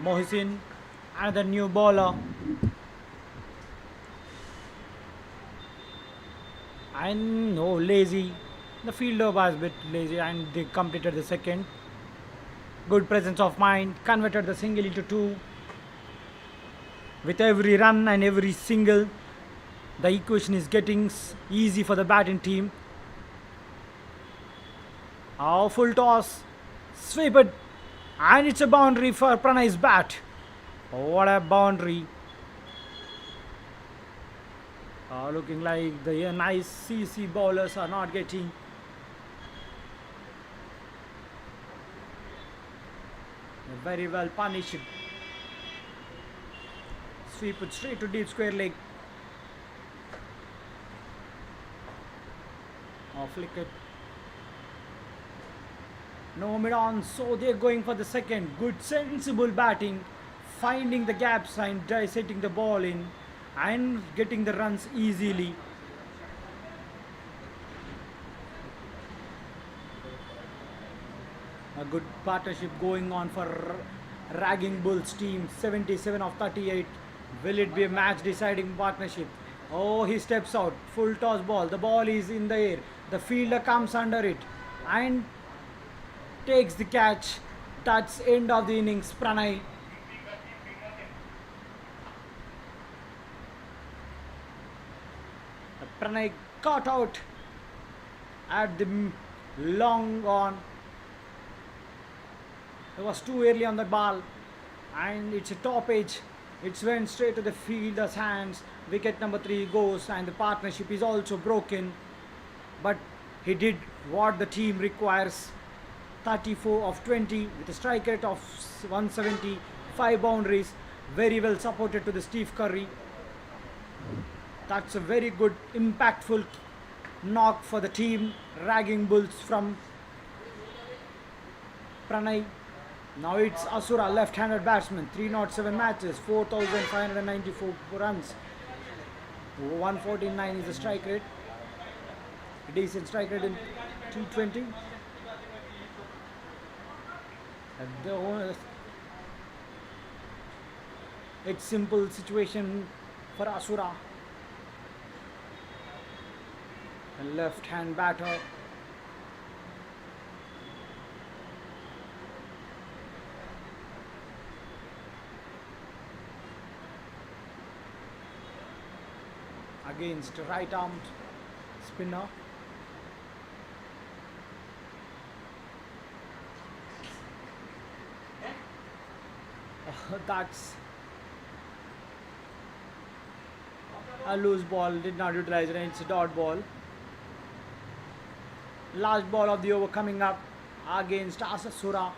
Mohsin, another new bowler, and no lazy. The fielder was a bit lazy, and they completed the second. Good presence of mind, converted the single into 2. With every run and every single, the equation is getting easy for the batting team. Full toss, sweep it, and it's a boundary for Pranay's bat. What a boundary. Looking like the Nice CC bowlers are not getting very well punished. Sweep it straight to deep square leg. Flick it. No mid-on, so they're going for the second. Good sensible batting, finding the gaps and setting the ball in and getting the runs easily. A good partnership going on for Ragging Bulls team. 77 of 38. Will it be a match deciding partnership? Oh, he steps out. Full toss ball. The ball is in the air. The fielder comes under it and takes the catch. That's end of the innings. Pranay. Pranay caught out at the long on. It was too early on the ball, and it's a top edge. It's went straight to the fielder's hands. Wicket number 3 goes, and the partnership is also broken. But he did what the team requires. 34 of 20 with a strike rate of 170, 5 boundaries. Very well supported to the Steve Curry. That's a very good, impactful knock for the team. Ragging Bulls from Pranay. Now it's Asura, left-handed batsman. 307 matches, 4,594 runs. 149 is the strike rate. Decent strike rate in T20. It's simple situation for Asura. A left-hand batter. Against right-armed spinner. That's a loose ball, did not utilize it, and it's a dot ball. Last ball of the over coming up. against Asura.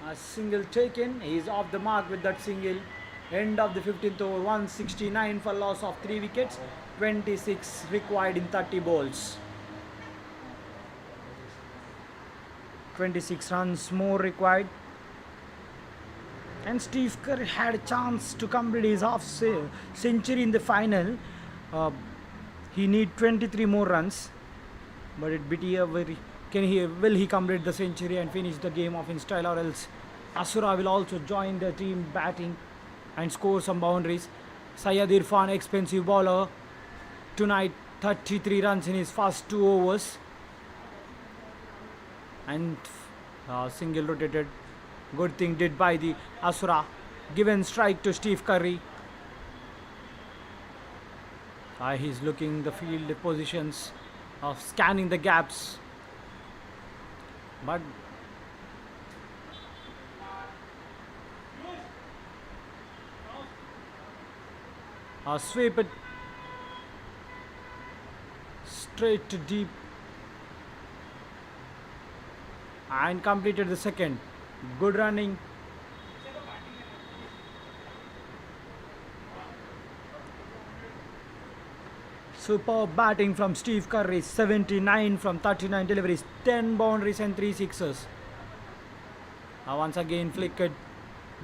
A single taken. He is off the mark with that single. End of the 15th over. 169 for loss of 3 wickets. 26 required in 30 balls. 26 runs more required. And Steve Kerr had a chance to complete his half century in the final. He need 23 more runs, but it bit here. Will he complete the century and finish the game off in style, or else Asura will also join the team batting and score some boundaries. Syed Irfan, expensive bowler, tonight 33 runs in his first 2 overs and single rotated. Good thing did by the Asura. Given strike to Steve Curry. He's looking the field positions of scanning the gaps, but sweep it straight to deep and completed the second. Good running. Superb batting from Steve Curry. 79 from 39 deliveries, 10 boundaries and 3 sixes. Once again flickered.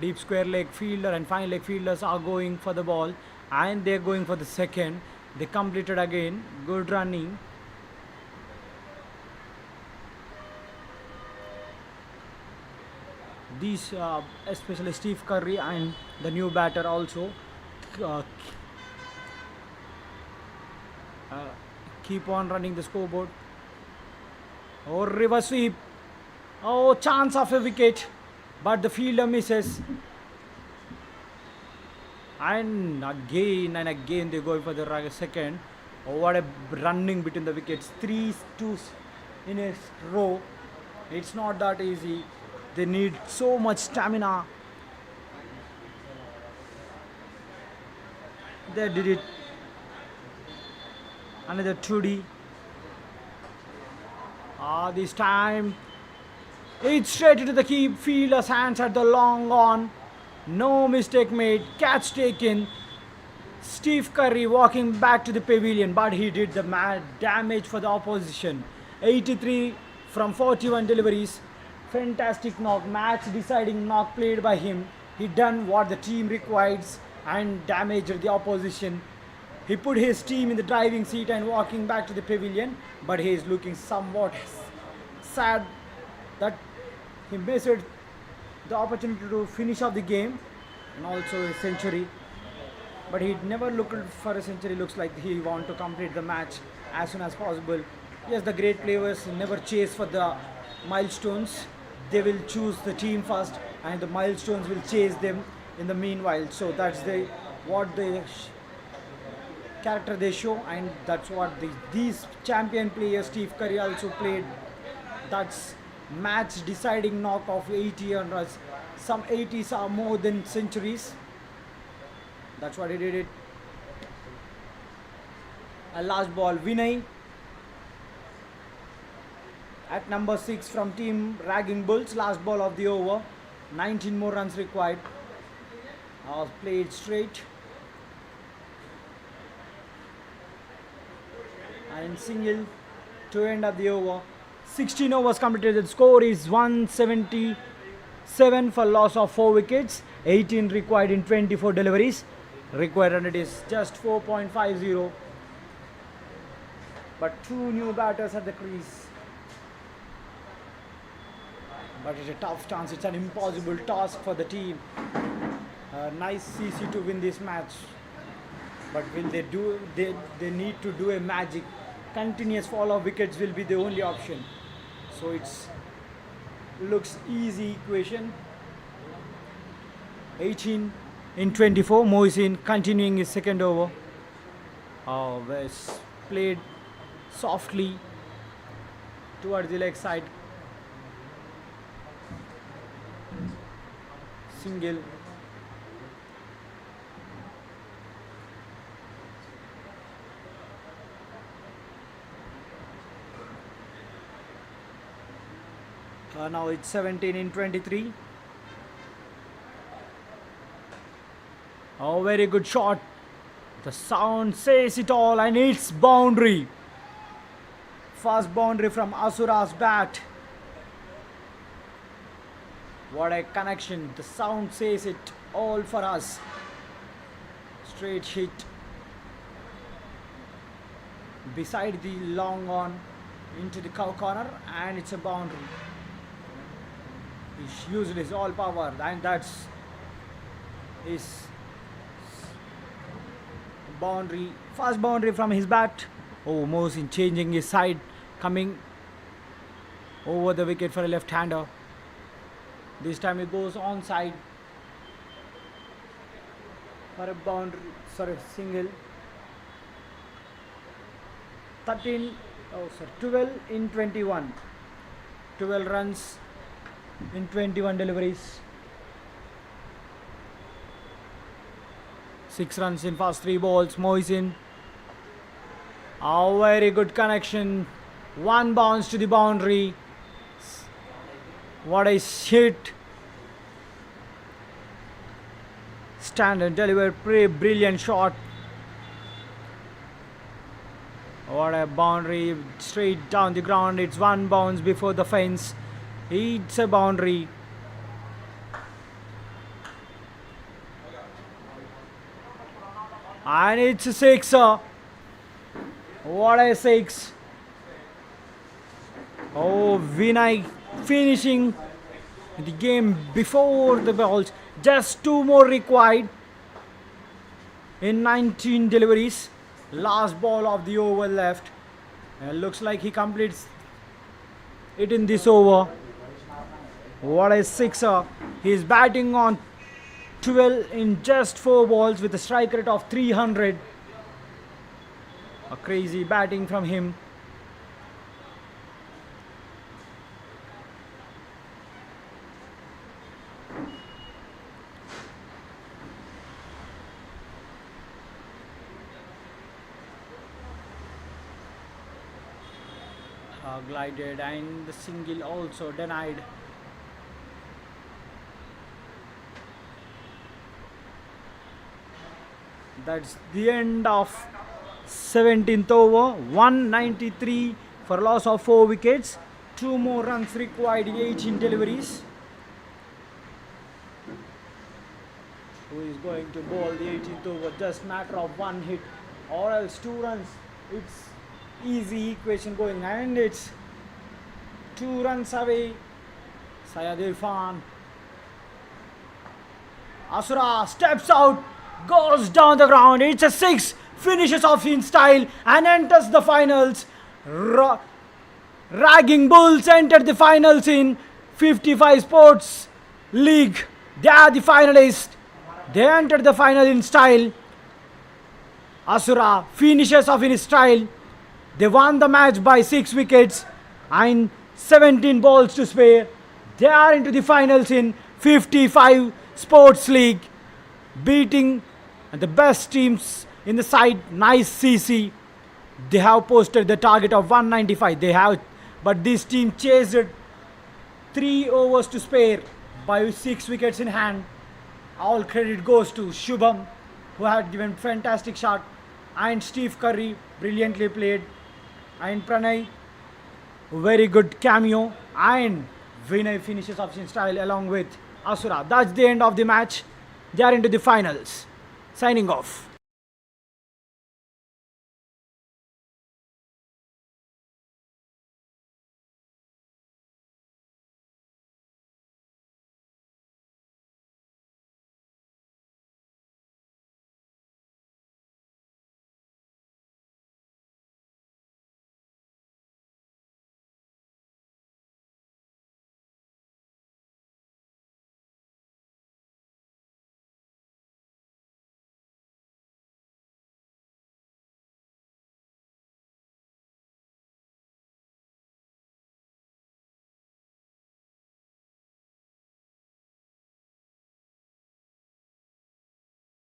Deep square leg fielder and fine leg fielders are going for the ball, and they're going for the second. They completed again. Good running. These especially Steve Curry and the new batter also keep on running the scoreboard. Oh, reverse sweep. Oh, chance of a wicket, but the fielder misses. And again they go for the second. Oh, what a running between the wickets. 3-2 in a row. It's not that easy. They need so much stamina. They did it. Another 2D. This time it's straight into the key fielder's hands at the long on. No mistake made. Catch taken. Steve Curry walking back to the pavilion, but he did the mad damage for the opposition. 83 from 41 deliveries. Fantastic knock, match deciding knock played by him. He done what the team requires and damaged the opposition. He put his team in the driving seat and walking back to the pavilion, but he is looking somewhat sad that he missed the opportunity to finish off the game and also a century. But he never looked for a century. Looks like he want to complete the match as soon as possible. Yes, the great players never chase for the milestones. They will choose the team first, and the milestones will chase them in the meanwhile. So that's what the character they show, and that's what these champion players. Steve Curry also played. That's match deciding knock of 80 runs. Some 80s are more than centuries. That's what he did it. A last ball, Vinay at number 6 from team Ragging Bulls. Last ball of the over. 19 more runs required. Played straight. And single to end of the over. 16 overs completed. The score is 177 for loss of 4 wickets. 18 required in 24 deliveries. Required run it is just 4.50. But 2 new batters at the crease. But it's a tough chance. It's an impossible task for the team. Nice CC to win this match. But will they do? They need to do a magic. Continuous fall of wickets will be the only option. So it's looks easy equation. 18 in 24. Mohsin continuing his second over. West played softly towards the leg side. Single. Now it's 17 in 23. Oh, very good shot. The sound says it all, and it's boundary. First boundary from Asura's bat. What a connection. The sound says it all for us. Straight hit beside the long on into the cow corner, and it's a boundary. He used his all power, and that's his boundary. First boundary from his bat. Oh, Mohsin changing his side, coming over the wicket for a left-hander. This time it goes onside for a boundary, sorry, single. 12 in 21. 12 runs in 21 deliveries. 6 runs in first 3 balls. Mohsin. A very good connection. One bounce to the boundary. What a hit. Standard delivered, brilliant shot. What a boundary, straight down the ground. It's one bounce before the fence. It's a boundary. And it's a sixer. What a six. Oh, Vinay finishing the game before the balls. Just 2 more required in 19 deliveries. Last ball of the over left. Looks like he completes it in this over. What a sixer. He's batting on 12 in just 4 balls with a strike rate of 300. A crazy batting from him. Glided, and the single also denied. That's the end of 17th over. 193 for loss of 4 wickets. 2 more runs required in 18 deliveries. Who is going to bowl the 18th over? Just matter of 1 hit or else 2 runs. It's easy equation going, and it's 2 runs away. Syed Irfan. Asura steps out, goes down the ground. It's a 6. Finishes off in style and enters the finals. Ragging Bulls entered the finals in 55 Sports League. They are the finalists. They entered the final in style. Asura finishes off in style. They won the match by 6 wickets and 17 balls to spare. They are into the finals in 55 Sports League, beating the best teams in the side. Nice CC. They have posted the target of 195. But this team chased it 3 overs to spare by 6 wickets in hand. All credit goes to Shubham, who had given fantastic shot, and Steve Curry brilliantly played, and Pranay, very good cameo, and Vinay finishes off in style along with Asura. That's the end of the match. They are into the finals. Signing off.